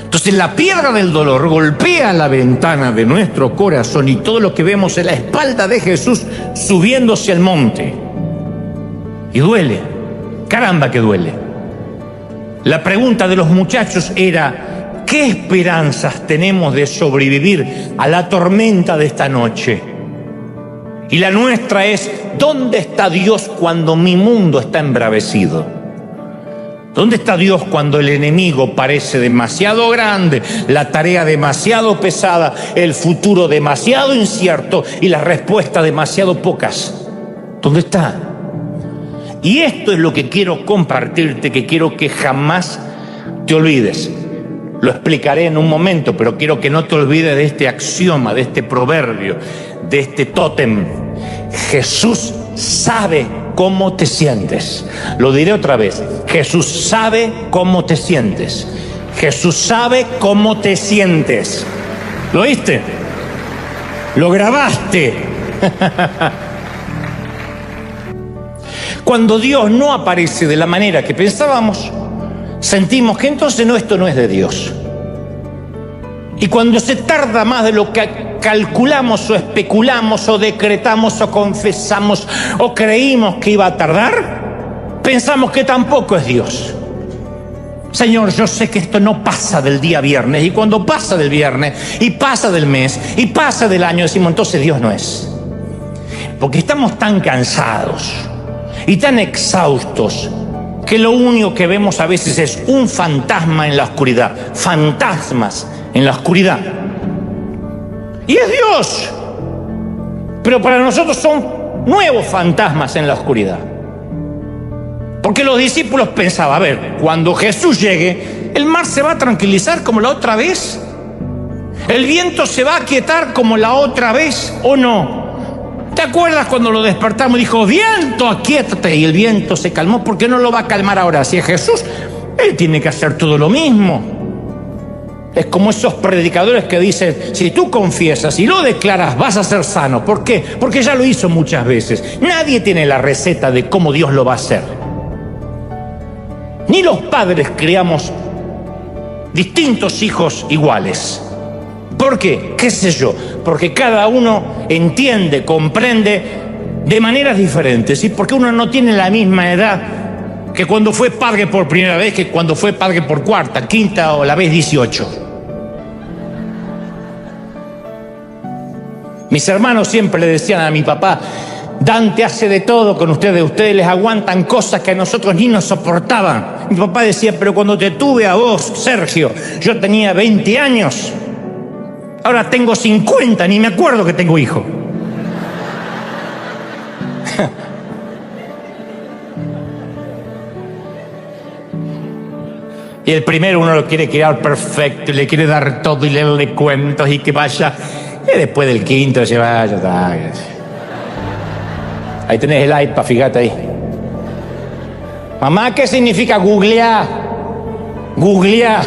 Entonces la piedra del dolor golpea la ventana de nuestro corazón y todo lo que vemos es la espalda de Jesús subiéndose al monte. Y duele, caramba que duele. La pregunta de los muchachos era, ¿qué esperanzas tenemos de sobrevivir a la tormenta de esta noche? Y la nuestra es, ¿dónde está Dios cuando mi mundo está embravecido? ¿Dónde está Dios cuando el enemigo parece demasiado grande, la tarea demasiado pesada, el futuro demasiado incierto y las respuestas demasiado pocas? ¿Dónde está? Y esto es lo que quiero compartirte, que quiero que jamás te olvides. Lo explicaré en un momento, pero quiero que no te olvides de este axioma, de este proverbio, de este tótem. Jesús sabe cómo te sientes. Lo diré otra vez. Jesús sabe cómo te sientes. Jesús sabe cómo te sientes. ¿Lo oíste? Lo grabaste. Cuando Dios no aparece de la manera que pensábamos, sentimos que entonces esto no es de Dios. Y cuando se tarda más de lo que calculamos o especulamos o decretamos o confesamos o creímos que iba a tardar, pensamos que tampoco es Dios. Señor, yo sé que esto no pasa del día viernes, y cuando pasa del viernes y pasa del mes y pasa del año, decimos entonces Dios no es. Porque estamos tan cansados y tan exhaustos que lo único que vemos a veces es un fantasma en la oscuridad, fantasmas en la oscuridad. Y es Dios, pero para nosotros son nuevos fantasmas en la oscuridad. Porque los discípulos pensaban, a ver, cuando Jesús llegue, el mar se va a tranquilizar como la otra vez, el viento se va a aquietar como la otra vez, ¿o no? ¿Te acuerdas cuando lo despertamos y dijo, viento, aquíétate? Y el viento se calmó. ¿Por qué no lo va a calmar ahora? Si es Jesús, Él tiene que hacer todo lo mismo. Es como esos predicadores que dicen, si tú confiesas y lo declaras, vas a ser sano. ¿Por qué? Porque ya lo hizo muchas veces. Nadie tiene la receta de cómo Dios lo va a hacer. Ni los padres criamos distintos hijos iguales. ¿Por qué? ¿Qué sé yo? porque cada uno entiende, comprende de maneras diferentes, ¿sí? Porque uno no tiene la misma edad que cuando fue padre por primera vez, que cuando fue padre por cuarta, quinta o la vez 18. Mis hermanos siempre le decían a mi papá: Dante hace de todo con ustedes les aguantan cosas que a nosotros ni nos soportaban. Mi papá decía: pero cuando te tuve a vos, Sergio, yo tenía 20 años, ahora tengo 50, ni me acuerdo que tengo hijo. Y el primero uno lo quiere criar perfecto, y le quiere dar todo y leerle cuentos y que vaya, y después del quinto se vaya. Ahí tenés el iPad, fíjate ahí. Mamá, ¿qué significa googlear? Googlear.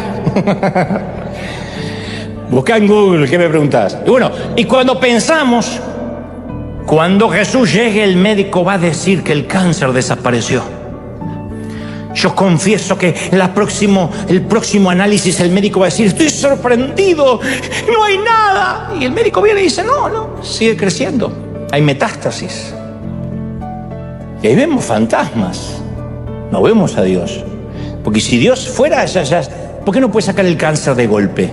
Busca en Google, ¿qué me preguntás? Y bueno, y cuando pensamos, cuando Jesús llegue, el médico va a decir que el cáncer desapareció. Yo confieso que el próximo análisis el médico va a decir: estoy sorprendido, no hay nada. Y el médico viene y dice: no, sigue creciendo, hay metástasis. Y ahí vemos fantasmas, no vemos a Dios. Porque si Dios fuera, ¿por qué no puede sacar el cáncer de golpe?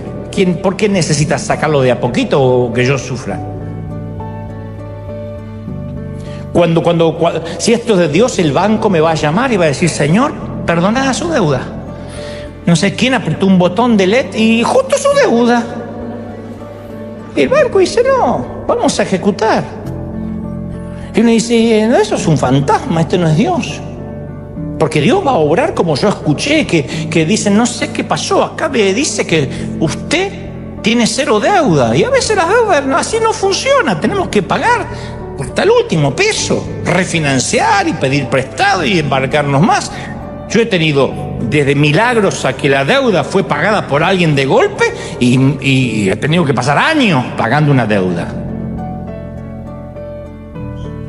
¿Por qué necesitas sacarlo de a poquito o que yo sufra? Si esto es de Dios, el banco me va a llamar y va a decir: Señor, perdona su deuda. No sé quién apretó un botón de LED y justo su deuda. Y el banco dice: no, vamos a ejecutar. Y uno dice: no, eso es un fantasma, este no es Dios. Porque Dios va a obrar como yo escuché, que dicen: no sé qué pasó, acá me dice que usted tiene 0 deuda. Y a veces las deudas así no funcionan, tenemos que pagar hasta el último peso, refinanciar y pedir prestado y embarcarnos más. Yo he tenido desde milagros a que la deuda fue pagada por alguien de golpe y he tenido que pasar años pagando una deuda.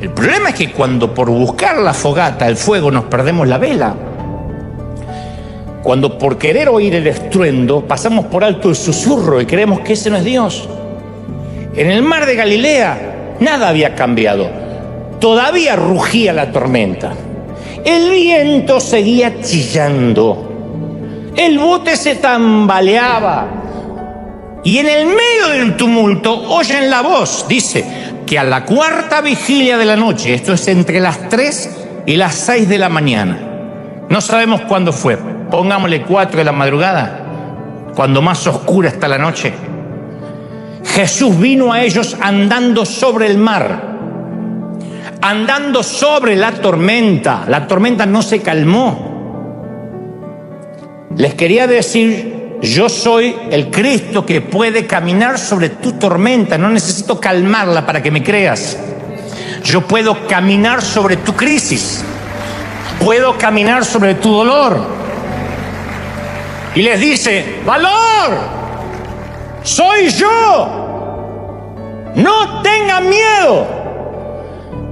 El problema es que cuando por buscar la fogata, el fuego, nos perdemos la vela, cuando por querer oír el estruendo pasamos por alto el susurro y creemos que ese no es Dios. En el mar de Galilea nada había cambiado, todavía rugía la tormenta. El viento seguía chillando, el bote se tambaleaba y en el medio del tumulto oyen la voz, dice, que a la 4ª vigilia de la noche, esto es entre las 3 y las 6 de la mañana, no sabemos cuándo fue, pongámosle 4 de la madrugada, cuando más oscura está la noche, Jesús vino a ellos andando sobre el mar, andando sobre la tormenta no se calmó. Les quería decir: yo soy el Cristo que puede caminar sobre tu tormenta, no necesito calmarla para que me creas. Yo puedo caminar sobre tu crisis, puedo caminar sobre tu dolor. Y les dice: ¡valor! ¡Soy yo! ¡No tengan miedo!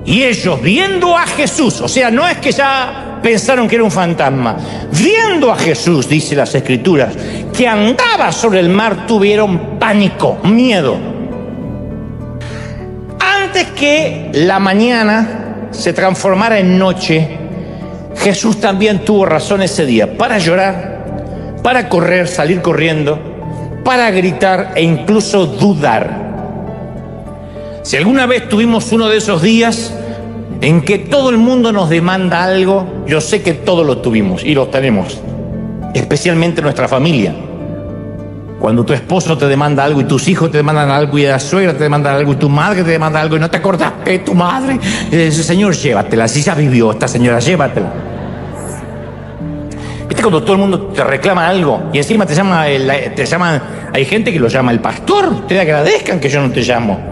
Y ellos, viendo a Jesús, o sea, no es que ya pensaron que era un fantasma, viendo a Jesús, dice las Escrituras, que andaba sobre el mar, tuvieron pánico, miedo. Antes que la mañana se transformara en noche, Jesús también tuvo razón ese día para llorar, para correr, salir corriendo, para gritar e incluso dudar. Si alguna vez tuvimos uno de esos días en que todo el mundo nos demanda algo, yo sé que todos lo tuvimos y lo tenemos, especialmente nuestra familia. Cuando tu esposo te demanda algo y tus hijos te demandan algo y la suegra te demanda algo y tu madre te demanda algo y no te acordás que tu madre, Señor, llévatela, si ya vivió esta señora, llévatela. ¿Viste cuando todo el mundo te reclama algo y encima te llaman, hay gente que lo llama el pastor? Te agradezcan que yo no te llamo.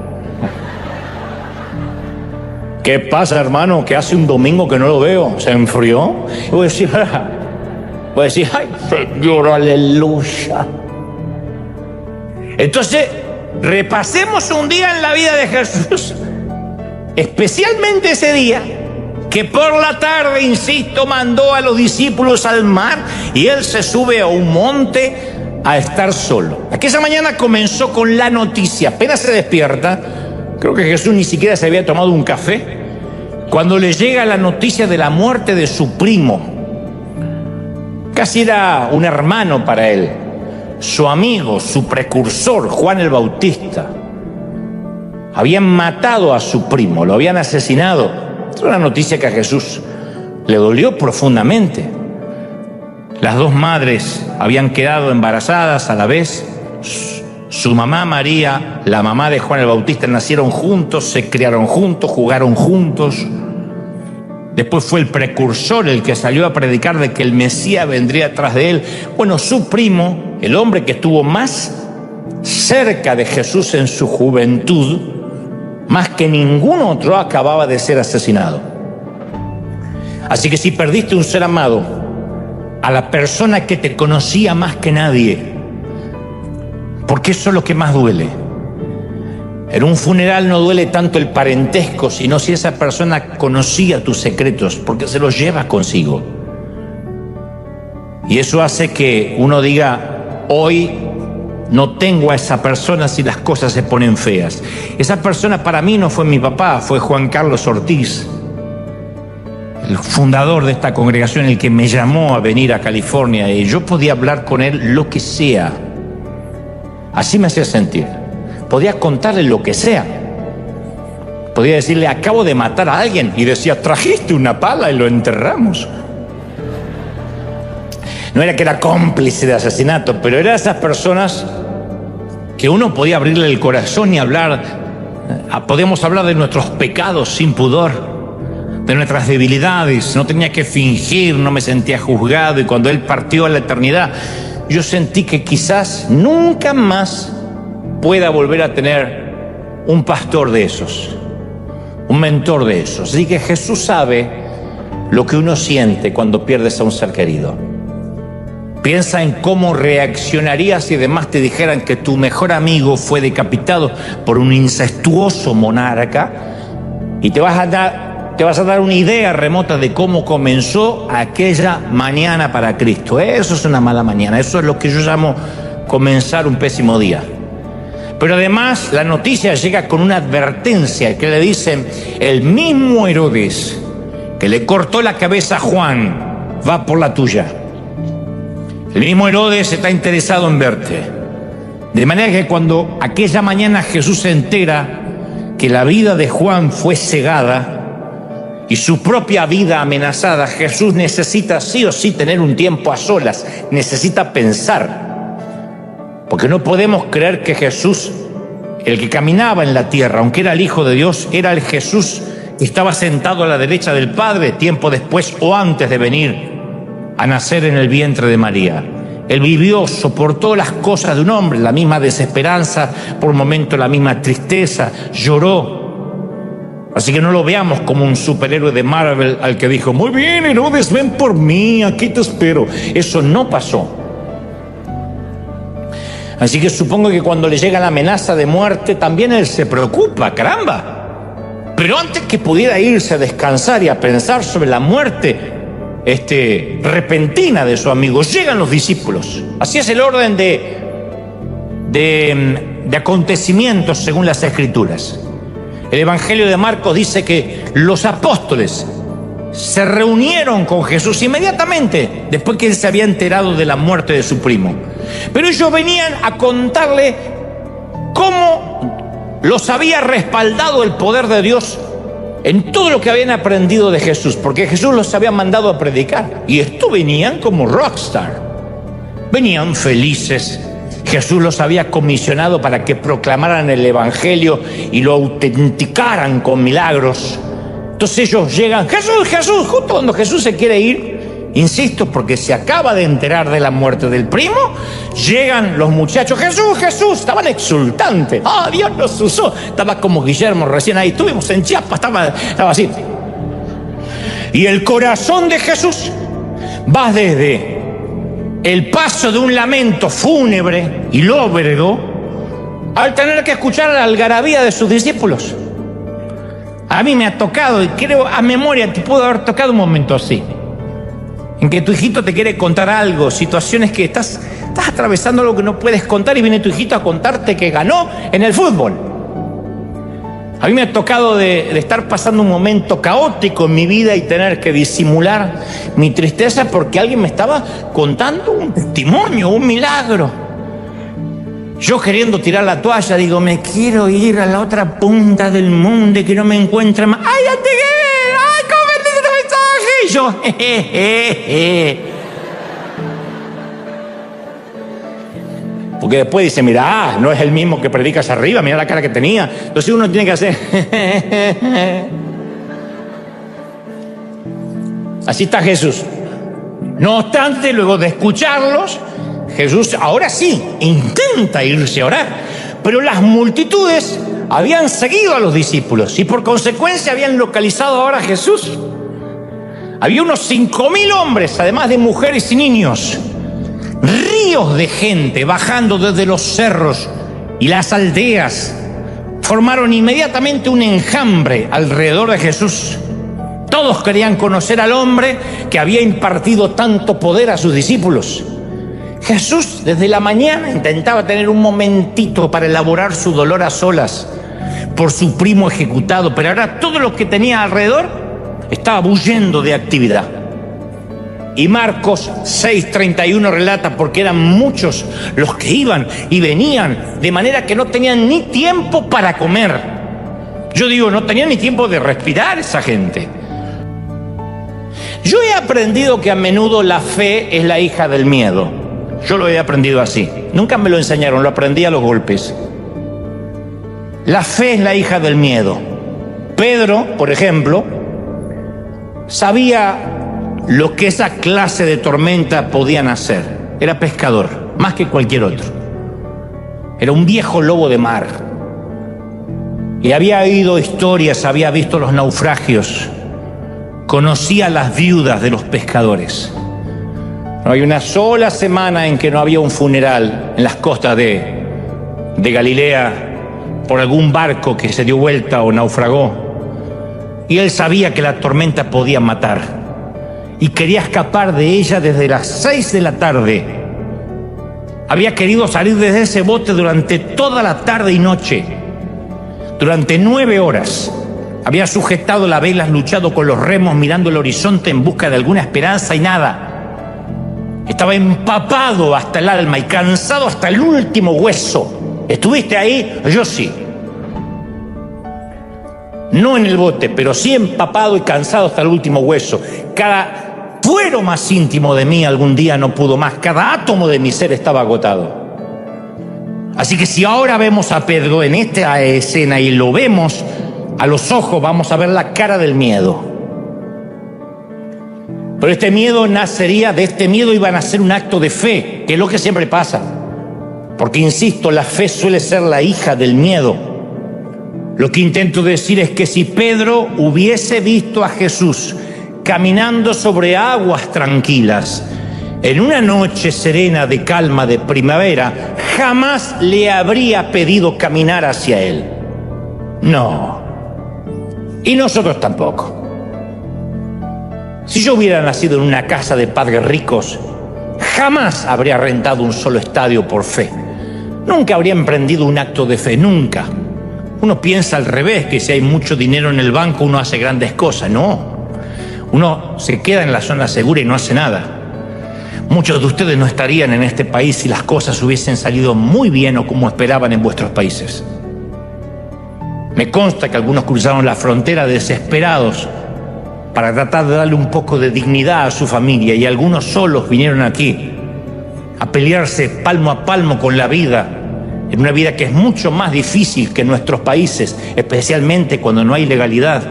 ¿Qué pasa, hermano? Que hace un domingo que no lo veo, ¿se enfrió? Y voy a decir, ay, Señor, aleluya. Entonces, repasemos un día en la vida de Jesús, especialmente ese día, que por la tarde, insisto, mandó a los discípulos al mar y él se sube a un monte a estar solo. Aquella mañana comenzó con la noticia. Apenas se despierta, creo que Jesús ni siquiera se había tomado un café, cuando le llega la noticia de la muerte de su primo. Casi era un hermano para él, su amigo, su precursor, Juan el Bautista. Habían matado a su primo, lo habían asesinado. Es una noticia que a Jesús le dolió profundamente. Las dos madres habían quedado embarazadas a la vez. Su mamá María, la mamá de Juan el Bautista, nacieron juntos, se criaron juntos, jugaron juntos. Después fue el precursor el que salió a predicar de que el Mesías vendría tras de él. Bueno, su primo, el hombre que estuvo más cerca de Jesús en su juventud, más que ningún otro, acababa de ser asesinado. Así que si perdiste un ser amado, a la persona que te conocía más que nadie, porque eso es lo que más duele. En un funeral no duele tanto el parentesco, sino si esa persona conocía tus secretos, porque se los lleva consigo. Y eso hace que uno diga, hoy no tengo a esa persona si las cosas se ponen feas. Esa persona para mí no fue mi papá, fue Juan Carlos Ortiz, el fundador de esta congregación, el que me llamó a venir a California, y yo podía hablar con él lo que sea. Así me hacía sentir. Podía contarle lo que sea. Podía decirle, acabo de matar a alguien, y decía, trajiste una pala y lo enterramos. No era que era cómplice de asesinato, pero era de esas personas que uno podía abrirle el corazón y hablar. Podíamos hablar de nuestros pecados sin pudor, de nuestras debilidades. No tenía que fingir, no me sentía juzgado. Y cuando él partió a la eternidad, yo sentí que quizás nunca más pueda volver a tener un pastor de esos, un mentor de esos. Así que Jesús sabe lo que uno siente cuando pierdes a un ser querido. Piensa en cómo reaccionarías si además te dijeran que tu mejor amigo fue decapitado por un incestuoso monarca, y te vas a dar una idea remota de cómo comenzó aquella mañana para Cristo. Eso es una mala mañana, eso es lo que yo llamo comenzar un pésimo día. Pero además la noticia llega con una advertencia que le dicen, el mismo Herodes que le cortó la cabeza a Juan va por la tuya. El mismo Herodes está interesado en verte. De manera que cuando aquella mañana Jesús se entera que la vida de Juan fue cegada y su propia vida amenazada, Jesús necesita sí o sí tener un tiempo a solas, necesita pensar. Porque no podemos creer que Jesús, el que caminaba en la tierra, aunque era el Hijo de Dios, era el Jesús que estaba sentado a la derecha del Padre tiempo después o antes de venir a nacer en el vientre de María. Él vivió, soportó las cosas de un hombre, la misma desesperanza, por momentos la misma tristeza, lloró. Así que no lo veamos como un superhéroe de Marvel al que dijo, muy bien, Herodes, ven por mí, aquí te espero. Eso no pasó. Así que supongo que cuando le llega la amenaza de muerte, también él se preocupa, caramba. Pero antes que pudiera irse a descansar y a pensar sobre la muerte repentina de su amigo, llegan los discípulos. Así es el orden de acontecimientos según las Escrituras. El Evangelio de Marcos dice que los apóstoles se reunieron con Jesús inmediatamente después que él se había enterado de la muerte de su primo. Pero ellos venían a contarle cómo los había respaldado el poder de Dios en todo lo que habían aprendido de Jesús, porque Jesús los había mandado a predicar. Y estos venían como rockstar, venían felices. Jesús los había comisionado para que proclamaran el Evangelio y lo autenticaran con milagros. Entonces ellos llegan, Jesús, Jesús, justo cuando Jesús se quiere ir, insisto, porque se acaba de enterar de la muerte del primo, llegan los muchachos, Jesús, Jesús, estaban exultantes. Dios nos usó. Estaba como Guillermo recién ahí, estuvimos en Chiapas, estaba así. Y el corazón de Jesús va desde el paso de un lamento fúnebre y lóbrego al tener que escuchar la algarabía de sus discípulos. A mí me ha tocado, y creo a memoria te pudo haber tocado un momento así, en que tu hijito te quiere contar algo, situaciones que estás Estás atravesando algo que no puedes contar y viene tu hijito a contarte que ganó en el fútbol. A mí me ha tocado de estar pasando un momento caótico en mi vida y tener que disimular mi tristeza porque alguien me estaba contando un testimonio, un milagro. Yo queriendo tirar la toalla, digo, me quiero ir a la otra punta del mundo y que no me encuentre más. ¡Ay, ya te quedé! ¡Ay, cómo me entendiste el mensaje! Y yo, jejeje. Porque después dice, mira, no es el mismo que predicas arriba, mira la cara que tenía. Entonces uno tiene que hacer... Así está Jesús. No obstante, luego de escucharlos, Jesús ahora sí intenta irse a orar. Pero las multitudes habían seguido a los discípulos y por consecuencia habían localizado ahora a Jesús. Había unos 5.000 hombres, además de mujeres y niños. Ríos de gente bajando desde los cerros y las aldeas formaron inmediatamente un enjambre alrededor de Jesús. Todos querían conocer al hombre que había impartido tanto poder a sus discípulos. Jesús desde la mañana intentaba tener un momentito para elaborar su dolor a solas por su primo ejecutado, pero ahora todo lo que tenía alrededor estaba bullendo de actividad. Y Marcos 6:31 relata porque eran muchos los que iban y venían, de manera que no tenían ni tiempo para comer. Yo digo, no tenían ni tiempo de respirar esa gente. Yo he aprendido que a menudo la fe es la hija del miedo. Yo lo he aprendido así. Nunca me lo enseñaron, lo aprendí a los golpes. La fe es la hija del miedo. Pedro, por ejemplo, sabía lo que esa clase de tormenta podían hacer. Era pescador, más que cualquier otro. Era un viejo lobo de mar. Y había oído historias, había visto los naufragios. Conocía a las viudas de los pescadores. No hay una sola semana en que no había un funeral en las costas de Galilea por algún barco que se dio vuelta o naufragó. Y él sabía que la tormenta podía matar. Y quería escapar de ella desde las 6 de la tarde. Había querido salir desde ese bote durante toda la tarde y noche. Durante 9 horas. Había sujetado la vela, luchado con los remos, mirando el horizonte en busca de alguna esperanza y nada. Estaba empapado hasta el alma y cansado hasta el último hueso. ¿Estuviste ahí? Yo sí. No en el bote, pero sí empapado y cansado hasta el último hueso. Cada fuero más íntimo de mí algún día no pudo más. Cada átomo de mi ser estaba agotado. Así que si ahora vemos a Pedro en esta escena y lo vemos a los ojos, vamos a ver la cara del miedo. Pero este miedo nacería, de este miedo iba a nacer un acto de fe, que es lo que siempre pasa. Porque, insisto, la fe suele ser la hija del miedo. Lo que intento decir es que si Pedro hubiese visto a Jesús caminando sobre aguas tranquilas, en una noche serena de calma de primavera, jamás le habría pedido caminar hacia él. No. Y nosotros tampoco. Si yo hubiera nacido en una casa de padres ricos, jamás habría rentado un solo estadio por fe. Nunca habría emprendido un acto de fe, nunca. Uno piensa al revés, que si hay mucho dinero en el banco uno hace grandes cosas. No, uno se queda en la zona segura y no hace nada. Muchos de ustedes no estarían en este país si las cosas hubiesen salido muy bien o como esperaban en vuestros países. Me consta que algunos cruzaron la frontera desesperados para tratar de darle un poco de dignidad a su familia, y algunos solos vinieron aquí a pelearse palmo a palmo con la vida, en una vida que es mucho más difícil que en nuestros países, especialmente cuando no hay legalidad,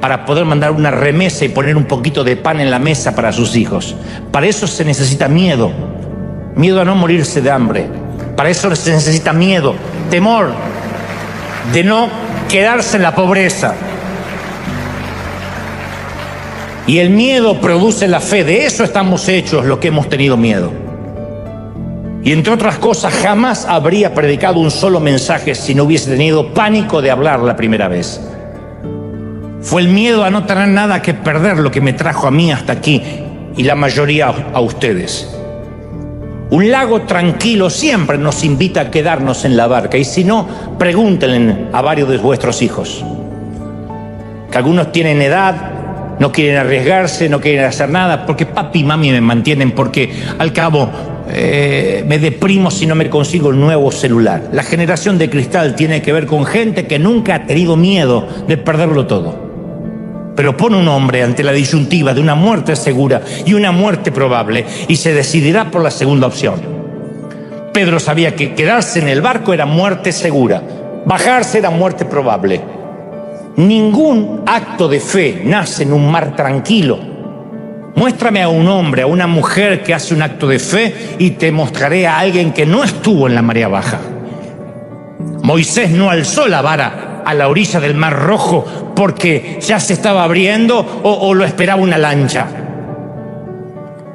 para poder mandar una remesa y poner un poquito de pan en la mesa para sus hijos. Para eso se necesita miedo, miedo a no morirse de hambre. Para eso se necesita miedo, temor de no quedarse en la pobreza. Y el miedo produce la fe. De eso estamos hechos los que hemos tenido miedo. Y entre otras cosas, jamás habría predicado un solo mensaje si no hubiese tenido pánico de hablar la primera vez. Fue el miedo a no tener nada que perder lo que me trajo a mí hasta aquí y la mayoría a ustedes. Un lago tranquilo siempre nos invita a quedarnos en la barca, y si no, pregúntenle a varios de vuestros hijos, que algunos tienen edad, no quieren arriesgarse, no quieren hacer nada, porque papi y mami me mantienen, porque al cabo me deprimo si no me consigo un nuevo celular. La generación de cristal tiene que ver con gente que nunca ha tenido miedo de perderlo todo. Pero pone un hombre ante la disyuntiva de una muerte segura y una muerte probable, y se decidirá por la segunda opción. Pedro sabía que quedarse en el barco era muerte segura, bajarse era muerte probable. Ningún acto de fe nace en un mar tranquilo. Muéstrame a un hombre, a una mujer que hace un acto de fe, y te mostraré a alguien que no estuvo en la marea baja. Moisés no alzó la vara a la orilla del Mar Rojo porque ya se estaba abriendo o lo esperaba una lancha.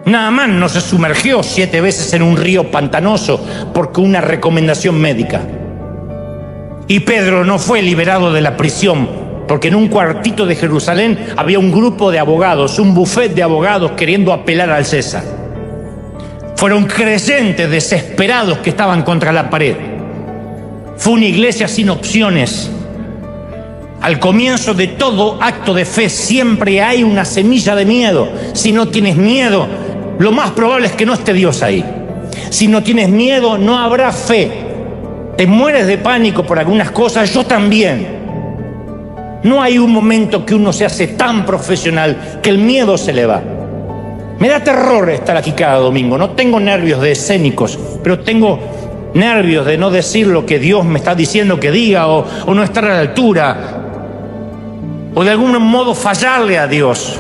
Naamán no se sumergió 7 veces en un río pantanoso porque una recomendación médica. Y Pedro no fue liberado de la prisión porque en un cuartito de Jerusalén había un grupo de abogados, un buffet de abogados queriendo apelar al César. Fueron creyentes desesperados que estaban contra la pared. Fue una iglesia sin opciones. Al comienzo de todo acto de fe siempre hay una semilla de miedo. Si no tienes miedo, lo más probable es que no esté Dios ahí. Si no tienes miedo, no habrá fe. Te mueres de pánico por algunas cosas, yo también. No hay un momento que uno se hace tan profesional que el miedo se le va. Me da terror estar aquí cada domingo. No tengo nervios de escénicos, pero tengo nervios de no decir lo que Dios me está diciendo que diga, o no estar a la altura, o de algún modo fallarle a Dios.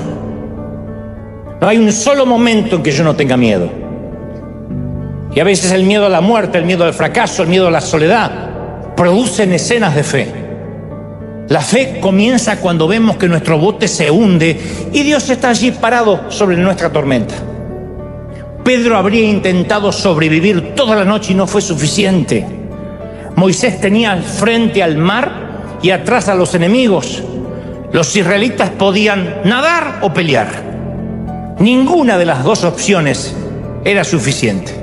No hay un solo momento en que yo no tenga miedo. Y a veces el miedo a la muerte, el miedo al fracaso, el miedo a la soledad producen escenas de fe. La fe comienza cuando vemos que nuestro bote se hunde y Dios está allí parado sobre nuestra tormenta. Pedro habría intentado sobrevivir toda la noche y no fue suficiente. Moisés tenía al frente al mar y atrás a los enemigos. Los israelitas podían nadar o pelear. Ninguna de las dos opciones era suficiente.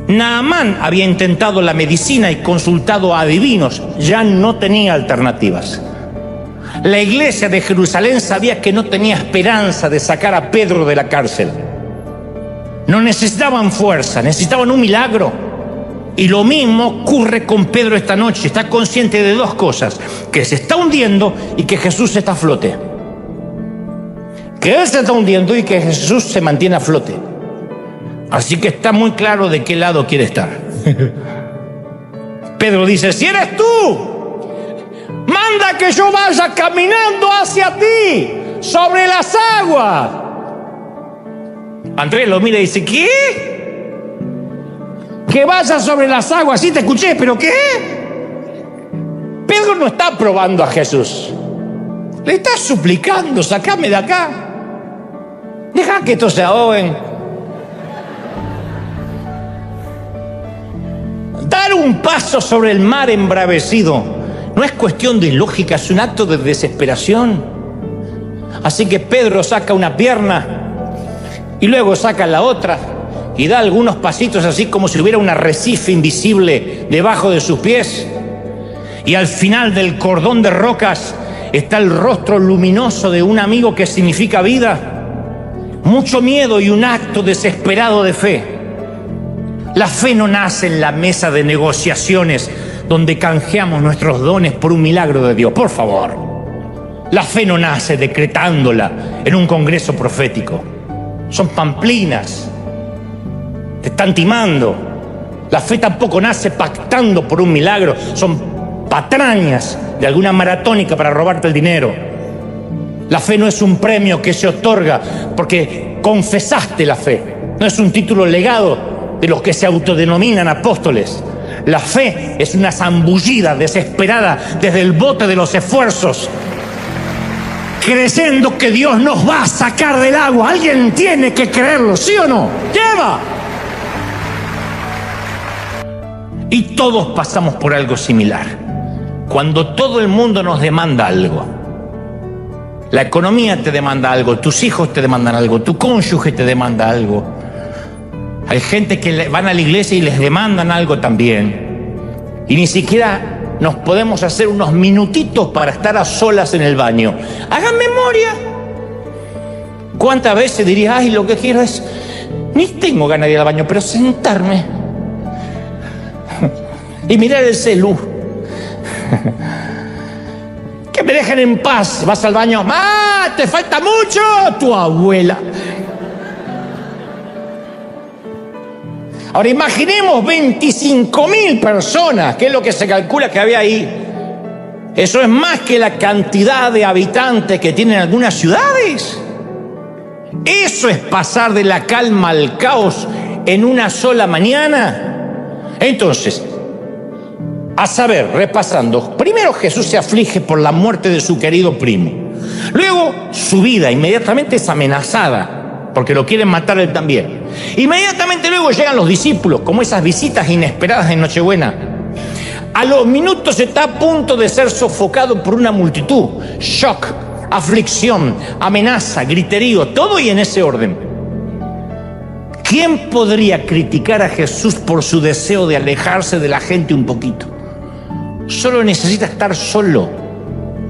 Naamán había intentado la medicina y consultado a adivinos. Ya no tenía alternativas. La iglesia de Jerusalén sabía que no tenía esperanza de sacar a Pedro de la cárcel. No necesitaban fuerza, necesitaban un milagro. Y lo mismo ocurre con Pedro esta noche. Está consciente de dos cosas: que se está hundiendo y que Jesús está a flote. Que él se está hundiendo y que Jesús se mantiene a flote. Así que está muy claro de qué lado quiere estar. Pedro dice: si eres tú, manda que yo vaya caminando hacia ti sobre las aguas. Andrés lo mira y dice: ¿qué? Que vaya sobre las aguas. Sí, te escuché, pero ¿qué? Pedro no está probando a Jesús. Le está suplicando: sacame de acá. Deja que estos se ahoguen. Dar un paso sobre el mar embravecido no es cuestión de lógica, es un acto de desesperación. Así que Pedro saca una pierna y luego saca la otra y da algunos pasitos así como si hubiera un arrecife invisible debajo de sus pies. Y al final del cordón de rocas está el rostro luminoso de un amigo que significa vida. Mucho miedo y un acto desesperado de fe. La fe no nace en la mesa de negociaciones donde canjeamos nuestros dones por un milagro de Dios. Por favor. La fe no nace decretándola en un congreso profético. Son pamplinas. Te están timando. La fe tampoco nace pactando por un milagro. Son patrañas de alguna maratónica para robarte el dinero. La fe no es un premio que se otorga porque confesaste la fe. No es un título legado de los que se autodenominan apóstoles. La fe es una zambullida desesperada desde el bote de los esfuerzos, creyendo que Dios nos va a sacar del agua. Alguien tiene que creerlo, ¿sí o no? ¡Lleva! Y todos pasamos por algo similar. Cuando todo el mundo nos demanda algo. La economía te demanda algo, tus hijos te demandan algo, tu cónyuge te demanda algo. Hay gente que van a la iglesia y les demandan algo también. Y ni siquiera nos podemos hacer unos minutitos para estar a solas en el baño. Hagan memoria. ¿Cuántas veces dirías, ay, lo que quiero es, ni tengo ganas de ir al baño, pero sentarme y mirar el celu? Que me dejen en paz. Vas al baño, ¡ah, te falta mucho! Tu abuela. Ahora imaginemos 25.000 personas, que es lo que se calcula que había ahí. Eso es más que la cantidad de habitantes que tienen algunas ciudades. Eso es pasar de la calma al caos en una sola mañana. Entonces, a saber, repasando, primero Jesús se aflige por la muerte de su querido primo. Luego su vida inmediatamente es amenazada porque lo quieren matar él también. Inmediatamente luego llegan los discípulos, como esas visitas inesperadas en Nochebuena. A los minutos está a punto de ser sofocado por una multitud. Shock, aflicción, amenaza, griterío, todo y en ese orden. ¿Quién podría criticar a Jesús por su deseo de alejarse de la gente un poquito? Solo necesita estar solo.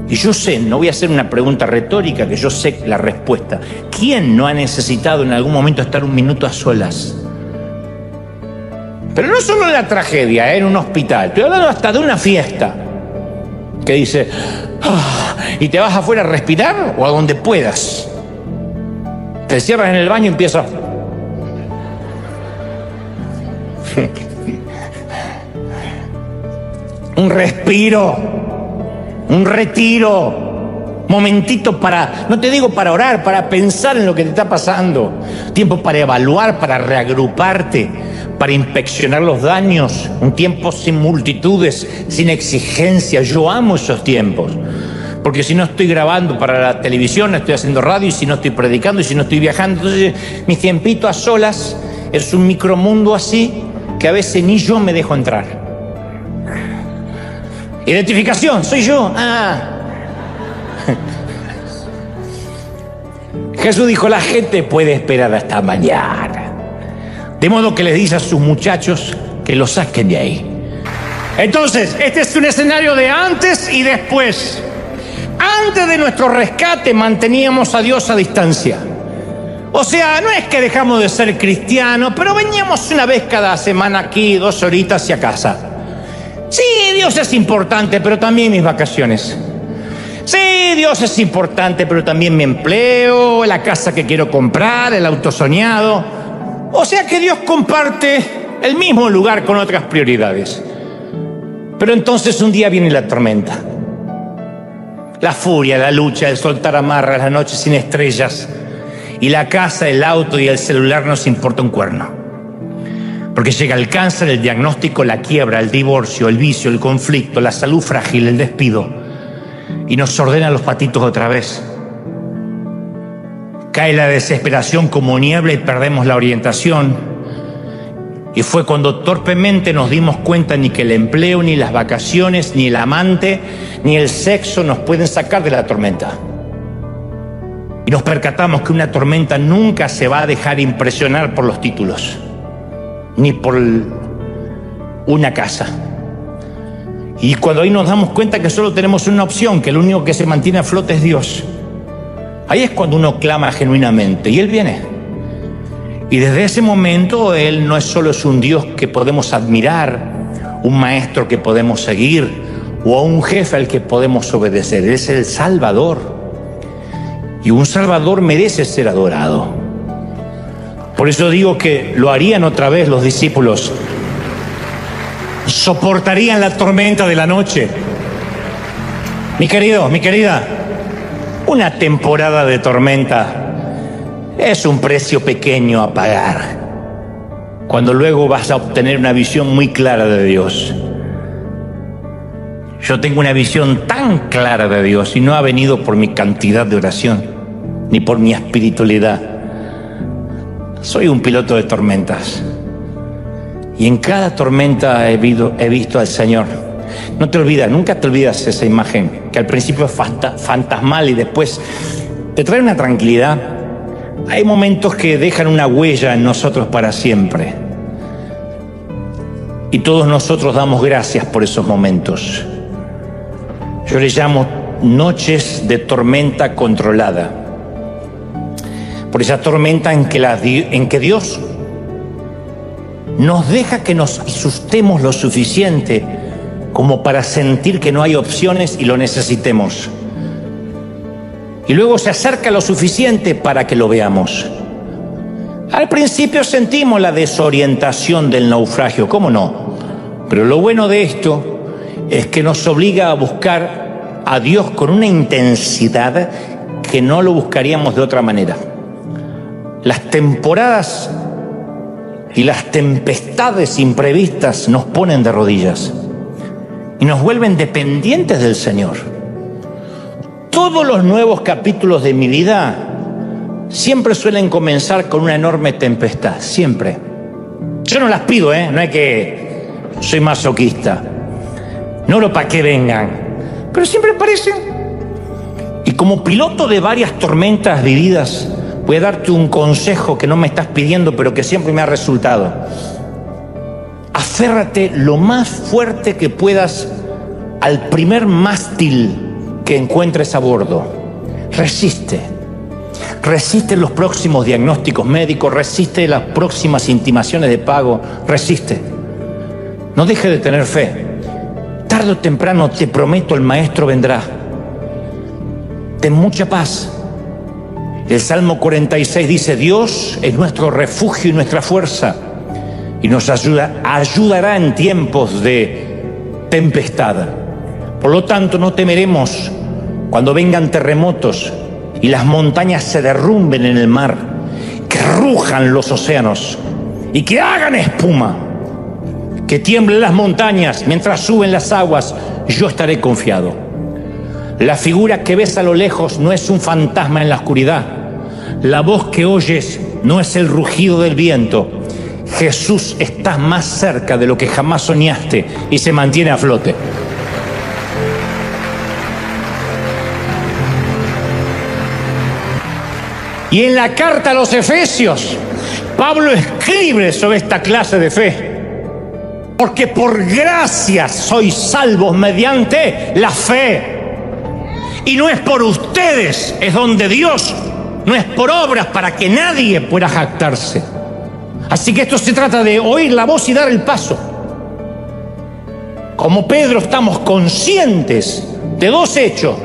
Y yo sé, no voy a hacer una pregunta retórica, que yo sé la respuesta. ¿Quién no ha necesitado en algún momento estar un minuto a solas? Pero no solo en la tragedia, en un hospital. Estoy hablando hasta de una fiesta. Que dice, y te vas afuera a respirar o a donde puedas. Te cierras en el baño y empiezas. Un respiro, un retiro, momentito para, no te digo para orar, para pensar en lo que te está pasando, tiempo para evaluar, para reagruparte, para inspeccionar los daños, un tiempo sin multitudes, sin exigencias. Yo amo esos tiempos, porque si no estoy grabando para la televisión, estoy haciendo radio, y si no estoy predicando, y si no estoy viajando, entonces mi tiempito a solas es un micromundo así que a veces ni yo me dejo entrar. Identificación, soy yo. Jesús dijo, la gente puede esperar hasta mañana. De modo que les dice a sus muchachos que lo saquen de ahí. Entonces, este es un escenario de antes y después. Antes de nuestro rescate manteníamos a Dios a distancia. O sea, no es que dejamos de ser cristianos, pero veníamos una vez cada semana aquí, 2 horitas hacia casa. Sí, Dios es importante, pero también mis vacaciones. Sí, Dios es importante, pero también mi empleo, la casa que quiero comprar, el auto soñado. O sea que Dios comparte el mismo lugar con otras prioridades. Pero entonces un día viene la tormenta. La furia, la lucha, el soltar amarras, la noche sin estrellas. Y la casa, el auto y el celular nos importa un cuerno. Porque llega el cáncer, el diagnóstico, la quiebra, el divorcio, el vicio, el conflicto, la salud frágil, el despido. Y nos ordena los patitos otra vez. Cae la desesperación como niebla y perdemos la orientación. Y fue cuando torpemente nos dimos cuenta ni que el empleo, ni las vacaciones, ni el amante, ni el sexo nos pueden sacar de la tormenta. Y nos percatamos que una tormenta nunca se va a dejar impresionar por los títulos, ni por una casa. Y cuando ahí nos damos cuenta que solo tenemos una opción, que lo único que se mantiene a flote es Dios, ahí es cuando uno clama genuinamente y Él viene. Y desde ese momento Él no es solo un Dios que podemos admirar, un maestro que podemos seguir o un jefe al que podemos obedecer. Él es el Salvador, y un Salvador merece ser adorado. Por eso digo que lo harían otra vez los discípulos. Soportarían la tormenta de la noche. Mi querido, mi querida, una temporada de tormenta es un precio pequeño a pagar, cuando luego vas a obtener una visión muy clara de Dios. Yo tengo una visión tan clara de Dios, y no ha venido por mi cantidad de oración, ni por mi espiritualidad. Soy un piloto de tormentas, y en cada tormenta he visto al Señor. No te olvidas, nunca te olvidas esa imagen, que al principio es fantasmal y después te trae una tranquilidad. hay momentos que dejan una huella en nosotros para siempre. Y todos nosotros damos gracias por esos momentos. Yo le llamo noches de tormenta controlada. Por esa tormenta en que Dios nos deja que nos asustemos lo suficiente como para sentir que no hay opciones y lo necesitemos. Y luego se acerca lo suficiente para que lo veamos. Al principio sentimos la desorientación del naufragio, ¿cómo no? Pero lo bueno de esto es que nos obliga a buscar a Dios con una intensidad que no lo buscaríamos de otra manera. Las temporadas y las tempestades imprevistas nos ponen de rodillas y nos vuelven dependientes del Señor. Todos los nuevos capítulos de mi vida siempre suelen comenzar con una enorme tempestad, siempre. Yo no las pido, no es que soy masoquista, no oro para que vengan, pero siempre aparecen. Y como piloto de varias tormentas vividas, voy a darte un consejo que no me estás pidiendo, pero que siempre me ha resultado. Aférrate lo más fuerte que puedas al primer mástil que encuentres a bordo. Resiste los próximos diagnósticos médicos, resiste las próximas intimaciones de pago, resiste. No dejes de tener fe. Tarde o temprano, te prometo, el Maestro vendrá. Ten mucha paz. El Salmo 46 dice: Dios es nuestro refugio y nuestra fuerza, y nos ayudará en tiempos de tempestad. Por lo tanto, no temeremos cuando vengan terremotos y las montañas se derrumben en el mar, que rujan los océanos y que hagan espuma, que tiemblen las montañas mientras suben las aguas. Yo estaré confiado. La figura que ves a lo lejos no es un fantasma en la oscuridad. La voz que oyes no es el rugido del viento. Jesús está más cerca de lo que jamás soñaste y se mantiene a flote. Y en la carta a los Efesios, Pablo escribe sobre esta clase de fe. Porque por gracia sois salvos mediante la fe. Y no es por ustedes, es don de Dios. No es por obras para que nadie pueda jactarse. Así que esto se trata de oír la voz y dar el paso. Como Pedro, estamos conscientes de dos hechos: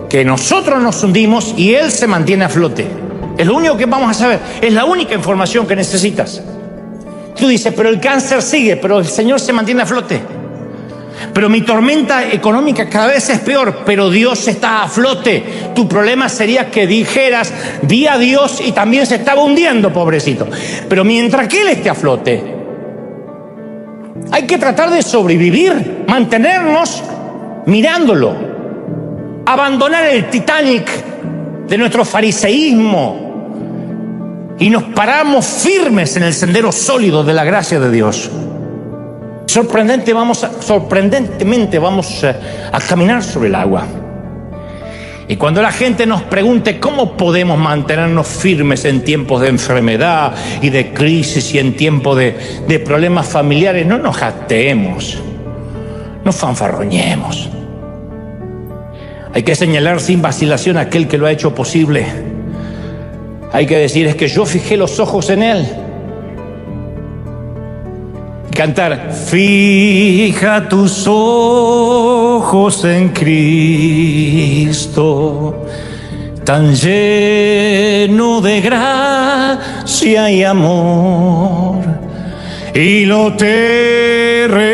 que nosotros nos hundimos y él se mantiene a flote. Es lo único que vamos a saber, es la única información que necesitas. Tú dices: pero el cáncer sigue, pero el Señor se mantiene a flote. Pero mi tormenta económica cada vez es peor, pero Dios está a flote. Tu problema sería que dijeras: vi a Dios y también se estaba hundiendo, pobrecito. Pero mientras que Él esté a flote, hay que tratar de sobrevivir, mantenernos mirándolo, abandonar el Titanic de nuestro fariseísmo y nos paramos firmes en el sendero sólido de la gracia de Dios. Sorprendentemente vamos a caminar sobre el agua. Y cuando la gente nos pregunte cómo podemos mantenernos firmes en tiempos de enfermedad y de crisis y en tiempos de problemas familiares, no nos jactemos, no fanfarroñemos. Hay que señalar sin vacilación a aquel que lo ha hecho posible. Hay que decir: es que yo fijé los ojos en Él. Cantar: fija tus ojos en Cristo, tan lleno de gracia y amor, y lo terrenal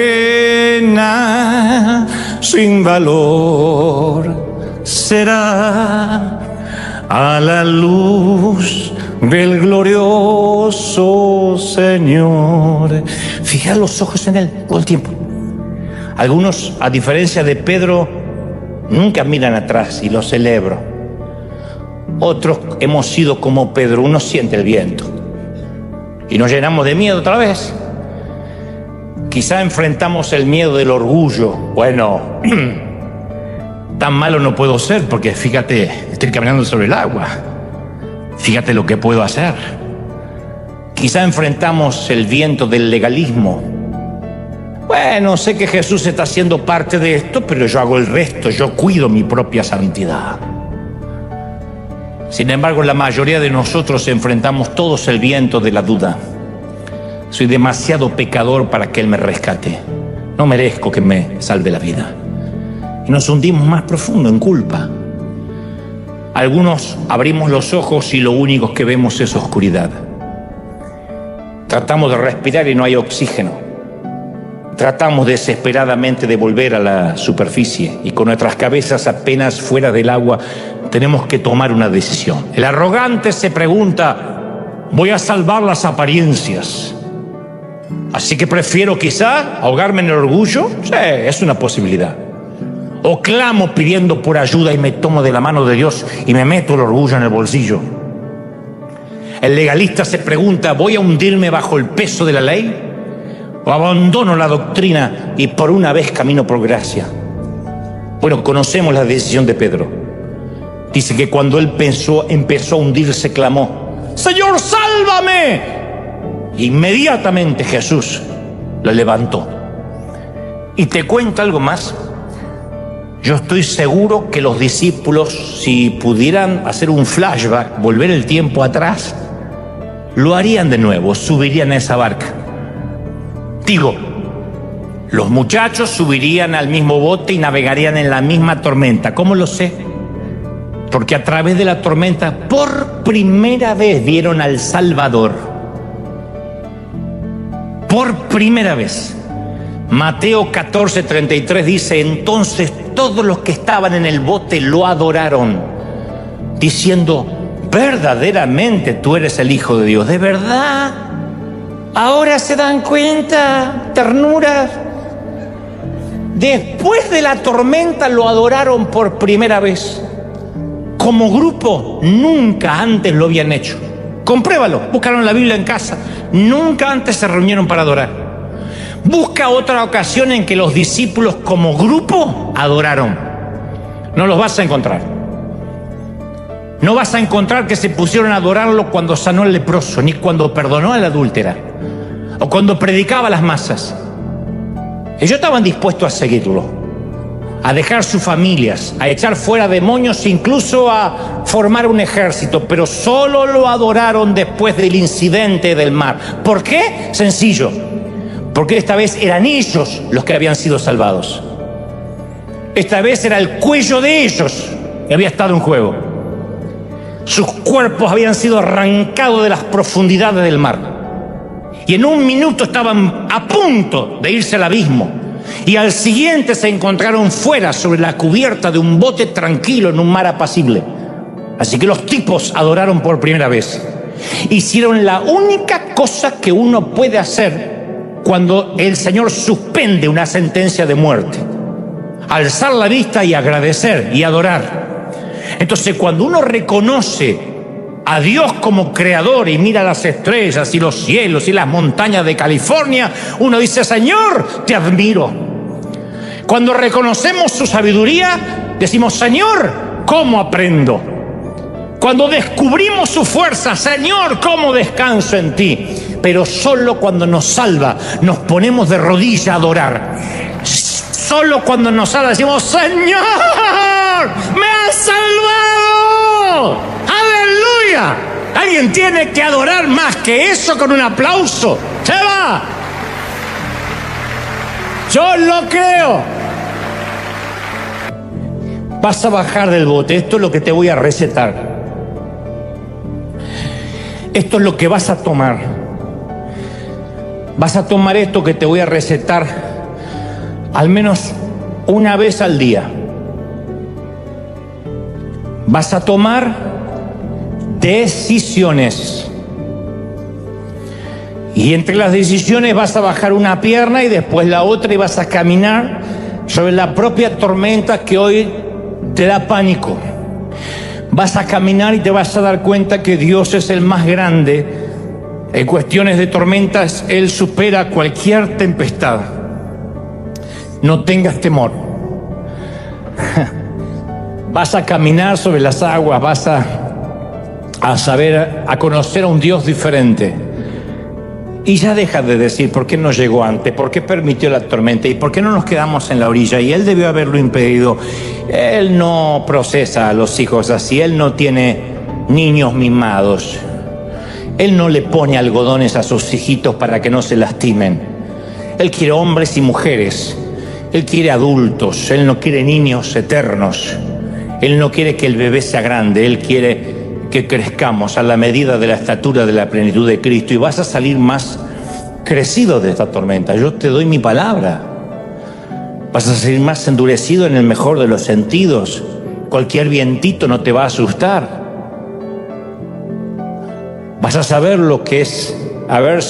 sin valor será a la luz del glorioso Señor. Fija los ojos en Él todo el tiempo. Algunos, a diferencia de Pedro, nunca miran atrás, y lo celebro. Otros hemos sido como Pedro. Uno siente el viento y nos llenamos de miedo otra vez. Quizá enfrentamos el miedo del orgullo. Bueno, tan malo no puedo ser, porque fíjate, estoy caminando sobre el agua. Fíjate lo que puedo hacer. Quizá enfrentamos el viento del legalismo. Bueno, sé que Jesús está haciendo parte de esto, pero yo hago el resto, yo cuido mi propia santidad. Sin embargo, la mayoría de nosotros enfrentamos todos el viento de la duda. Soy demasiado pecador para que Él me rescate. No merezco que me salve la vida. Y nos hundimos más profundo en culpa. Algunos abrimos los ojos y lo único que vemos es oscuridad. Tratamos de respirar y no hay oxígeno. Tratamos desesperadamente de volver a la superficie y con nuestras cabezas apenas fuera del agua tenemos que tomar una decisión. El arrogante se pregunta: voy a salvar las apariencias, así que prefiero quizá ahogarme en el orgullo. Sí, es una posibilidad. O clamo pidiendo por ayuda y me tomo de la mano de Dios y me meto el orgullo en el bolsillo. El legalista se pregunta: ¿voy a hundirme bajo el peso de la ley? ¿O abandono la doctrina y por una vez camino por gracia? Bueno, conocemos la decisión de Pedro. Dice que cuando él empezó a hundirse, clamó: ¡Señor, sálvame! Inmediatamente Jesús lo levantó. Y te cuento algo más. Yo estoy seguro que los discípulos, si pudieran hacer un flashback, volver el tiempo atrás, lo harían de nuevo, subirían a esa barca. Digo, los muchachos subirían al mismo bote y navegarían en la misma tormenta. ¿Cómo lo sé? Porque a través de la tormenta, por primera vez vieron al Salvador. Por primera vez. Mateo 14:33 dice: entonces todos los que estaban en el bote lo adoraron, diciendo: verdaderamente tú eres el Hijo de Dios. ¿De verdad? Ahora se dan cuenta, ternura. Después de la tormenta lo adoraron por primera vez. Como grupo, nunca antes lo habían hecho. Compruébalo, buscaron la Biblia en casa. Nunca antes se reunieron para adorar. Busca otra ocasión en que los discípulos como grupo adoraron. No los vas a encontrar. No vas a encontrar que se pusieron a adorarlo cuando sanó al leproso, ni cuando perdonó a la adúltera, o cuando predicaba a las masas. Ellos estaban dispuestos a seguirlo, a dejar sus familias, a echar fuera demonios, incluso a formar un ejército, pero solo lo adoraron después del incidente del mar. ¿Por qué? Sencillo, porque esta vez eran ellos los que habían sido salvados. Esta vez era el cuello de ellos que había estado en juego. Sus cuerpos habían sido arrancados de las profundidades del mar. Y en un minuto estaban a punto de irse al abismo. Y al siguiente se encontraron fuera, sobre la cubierta de un bote tranquilo en un mar apacible. Así que los tipos adoraron por primera vez. Hicieron la única cosa que uno puede hacer cuando el Señor suspende una sentencia de muerte: alzar la vista y agradecer y adorar. Entonces, cuando uno reconoce a Dios como creador y mira las estrellas y los cielos y las montañas de California, uno dice: Señor, te admiro. Cuando reconocemos su sabiduría, decimos: Señor, ¿cómo aprendo? Cuando descubrimos su fuerza, Señor, ¿cómo descanso en ti? Pero solo cuando nos salva, nos ponemos de rodillas a adorar. Solo cuando nos salva decimos: Señor, me has salvado. ¡Aleluya! Alguien tiene que adorar más que eso con un aplauso. ¡Se va! Yo lo creo. Vas a bajar del bote. Esto es lo que te voy a recetar. Esto es lo que vas a tomar. Vas a tomar esto que te voy a recetar al menos una vez al día. Vas a tomar decisiones. Y entre las decisiones vas a bajar una pierna y después la otra, y vas a caminar sobre la propia tormenta que hoy te da pánico. Vas a caminar y te vas a dar cuenta que Dios es el más grande. En cuestiones de tormentas, Él supera cualquier tempestad. No tengas temor. Vas a caminar sobre las aguas, vas a a conocer a un Dios diferente. Y ya deja de decir por qué no llegó antes, por qué permitió la tormenta y por qué no nos quedamos en la orilla. Y Él debió haberlo impedido. Él no procesa a los hijos así, Él no tiene niños mimados. Él no le pone algodones a sus hijitos para que no se lastimen. Él quiere hombres y mujeres. Él quiere adultos. Él no quiere niños eternos. Él no quiere que el bebé sea grande. Él quiere que crezcamos a la medida de la estatura de la plenitud de Cristo. Y vas a salir más crecido de esta tormenta. Yo te doy mi palabra. Vas a salir más endurecido en el mejor de los sentidos. Cualquier vientito no te va a asustar. Vas a saber lo que es haber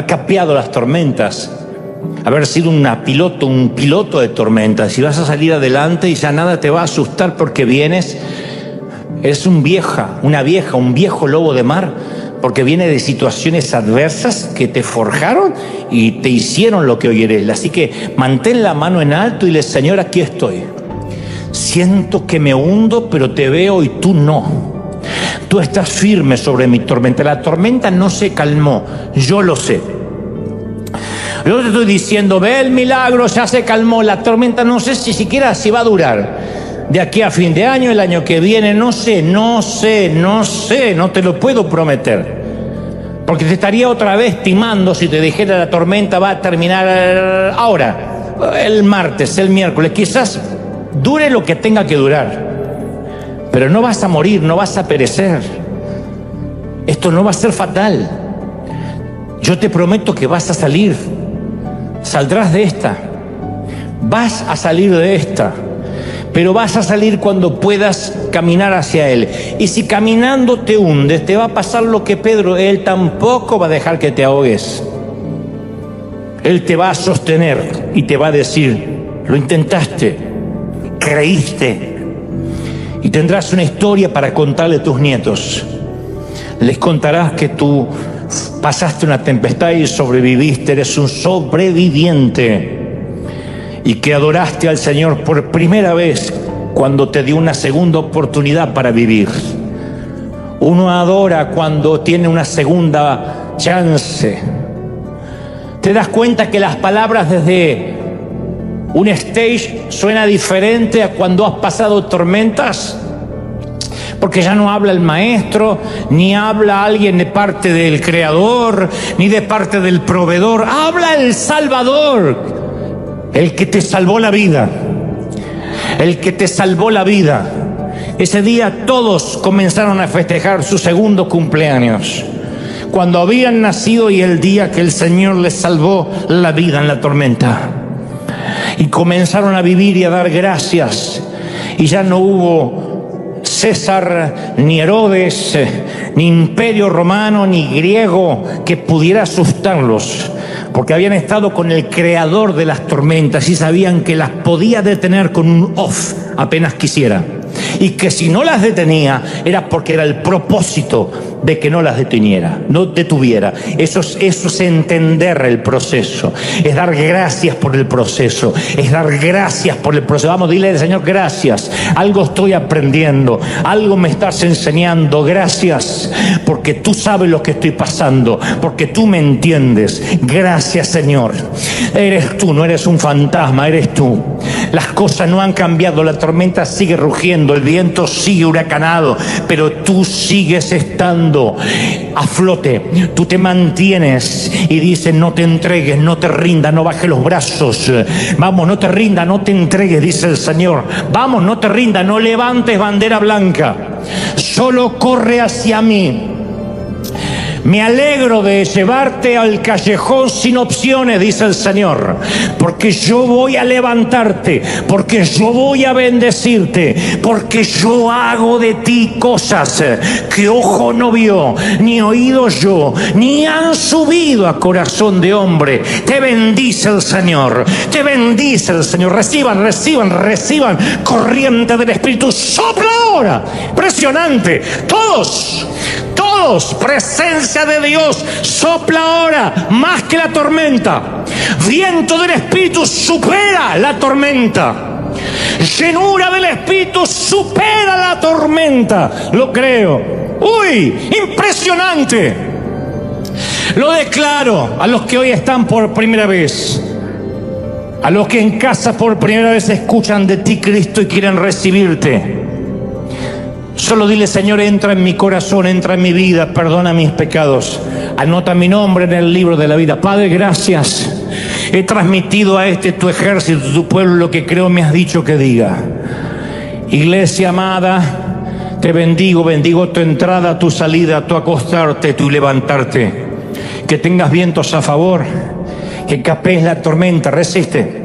capeado las tormentas, haber sido un piloto de tormentas, y vas a salir adelante y ya nada te va a asustar porque eres un viejo lobo de mar, porque viene de situaciones adversas que te forjaron y te hicieron lo que hoy eres. Así que mantén la mano en alto y dile: Señor, aquí estoy. Siento que me hundo, pero te veo y tú no. Tú estás firme sobre mi tormenta. La tormenta no se calmó, yo lo sé. Yo te estoy diciendo: ve el milagro, ya se calmó. La tormenta no sé si siquiera si va a durar de aquí a fin de año, el año que viene, no sé, no te lo puedo prometer. Porque te estaría otra vez timando si te dijera la tormenta va a terminar ahora, el martes, el miércoles. Quizás dure lo que tenga que durar. Pero no vas a morir, no vas a perecer. Esto no va a ser fatal. Yo te prometo que vas a salir. Saldrás de esta. Vas a salir de esta. Pero vas a salir cuando puedas caminar hacia Él. Y si caminando te hundes, te va a pasar lo que Pedro. Él tampoco va a dejar que te ahogues. Él te va a sostener y te va a decir: lo intentaste, creíste. Y tendrás una historia para contarle a tus nietos. Les contarás que tú pasaste una tempestad y sobreviviste, eres un sobreviviente. Y que adoraste al Señor por primera vez cuando te dio una segunda oportunidad para vivir. Uno adora cuando tiene una segunda chance. Te das cuenta que las palabras desde un stage suena diferente a cuando has pasado tormentas, porque ya no habla el maestro, ni habla alguien de parte del creador, ni de parte del proveedor. Habla el Salvador, el que te salvó la vida, el que te salvó la vida. Ese día todos comenzaron a festejar su segundo cumpleaños, cuando habían nacido y el día que el Señor les salvó la vida en la tormenta. Y comenzaron a vivir y a dar gracias. Y ya no hubo César, ni Herodes, ni imperio romano, ni griego que pudiera asustarlos, porque habían estado con el creador de las tormentas y sabían que las podía detener con un off apenas quisiera. Y que si no las detenía era porque era el propósito de que no las detuviera. Eso es entender el proceso, es dar gracias por el proceso, es dar gracias por el proceso. Vamos, dile al Señor: gracias, algo estoy aprendiendo, algo me estás enseñando, gracias, porque tú sabes lo que estoy pasando, porque tú me entiendes. Gracias, Señor. Eres tú, no eres un fantasma, eres tú. Las cosas no han cambiado, la tormenta sigue rugiendo, el viento sigue huracanado, pero tú sigues estando a flote. Tú te mantienes y dices: no te entregues, no te rindas, no bajes los brazos. Vamos, no te rindas, no te entregues, dice el Señor. Vamos, no te rindas, no levantes bandera blanca. Solo corre hacia mí. Me alegro de llevarte al callejón sin opciones, dice el Señor, porque yo voy a levantarte, porque yo voy a bendecirte, porque yo hago de ti cosas que ojo no vio, ni oído yo, ni han subido a corazón de hombre. Te bendice el Señor, te bendice el Señor. Reciban corriente del Espíritu. Sopla ahora, impresionante. Todos, presencia de Dios, sopla ahora más que la tormenta. Viento del Espíritu supera la tormenta. llenura del Espíritu supera la tormenta. Lo creo. ¡Uy! ¡Impresionante! Lo declaro a los que hoy están por primera vez, a los que en casa por primera vez escuchan de ti, Cristo, y quieren recibirte. Solo dile: Señor, entra en mi corazón, entra en mi vida, perdona mis pecados, anota mi nombre en el libro de la vida. Padre, gracias. He transmitido a tu ejército, tu pueblo, lo que creo me has dicho que diga. Iglesia amada, te bendigo, bendigo tu entrada, tu salida, tu acostarte, tu levantarte. Que tengas vientos a favor, que capees la tormenta, resiste.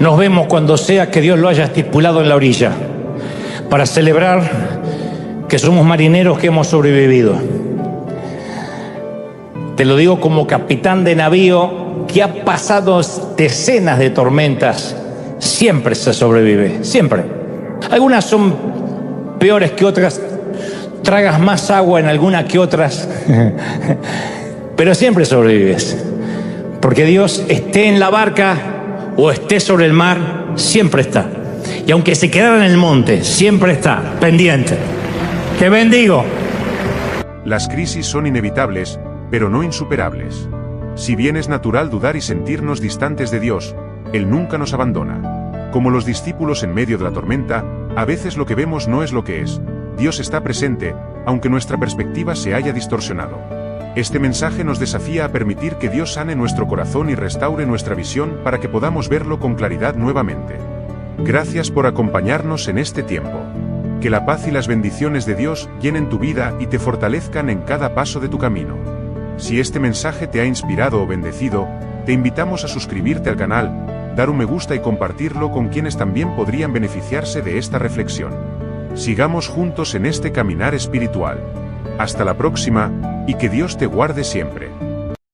Nos vemos cuando sea que Dios lo haya estipulado en la orilla, para celebrar que somos marineros que hemos sobrevivido. Te lo digo como capitán de navío que ha pasado decenas de tormentas. Siempre se sobrevive, siempre. Algunas son peores que otras, tragas más agua en algunas que otras, pero siempre sobrevives. Porque Dios, esté en la barca o esté sobre el mar, siempre está. Y aunque se quedara en el monte, siempre está pendiente. Te bendigo. Las crisis son inevitables, pero no insuperables. Si bien es natural dudar y sentirnos distantes de Dios, Él nunca nos abandona. Como los discípulos en medio de la tormenta, a veces lo que vemos no es lo que es. Dios está presente, aunque nuestra perspectiva se haya distorsionado. Este mensaje nos desafía a permitir que Dios sane nuestro corazón y restaure nuestra visión para que podamos verlo con claridad nuevamente. Gracias por acompañarnos en este tiempo. Que la paz y las bendiciones de Dios llenen tu vida y te fortalezcan en cada paso de tu camino. Si este mensaje te ha inspirado o bendecido, te invitamos a suscribirte al canal, dar un me gusta y compartirlo con quienes también podrían beneficiarse de esta reflexión. Sigamos juntos en este caminar espiritual. Hasta la próxima, y que Dios te guarde siempre.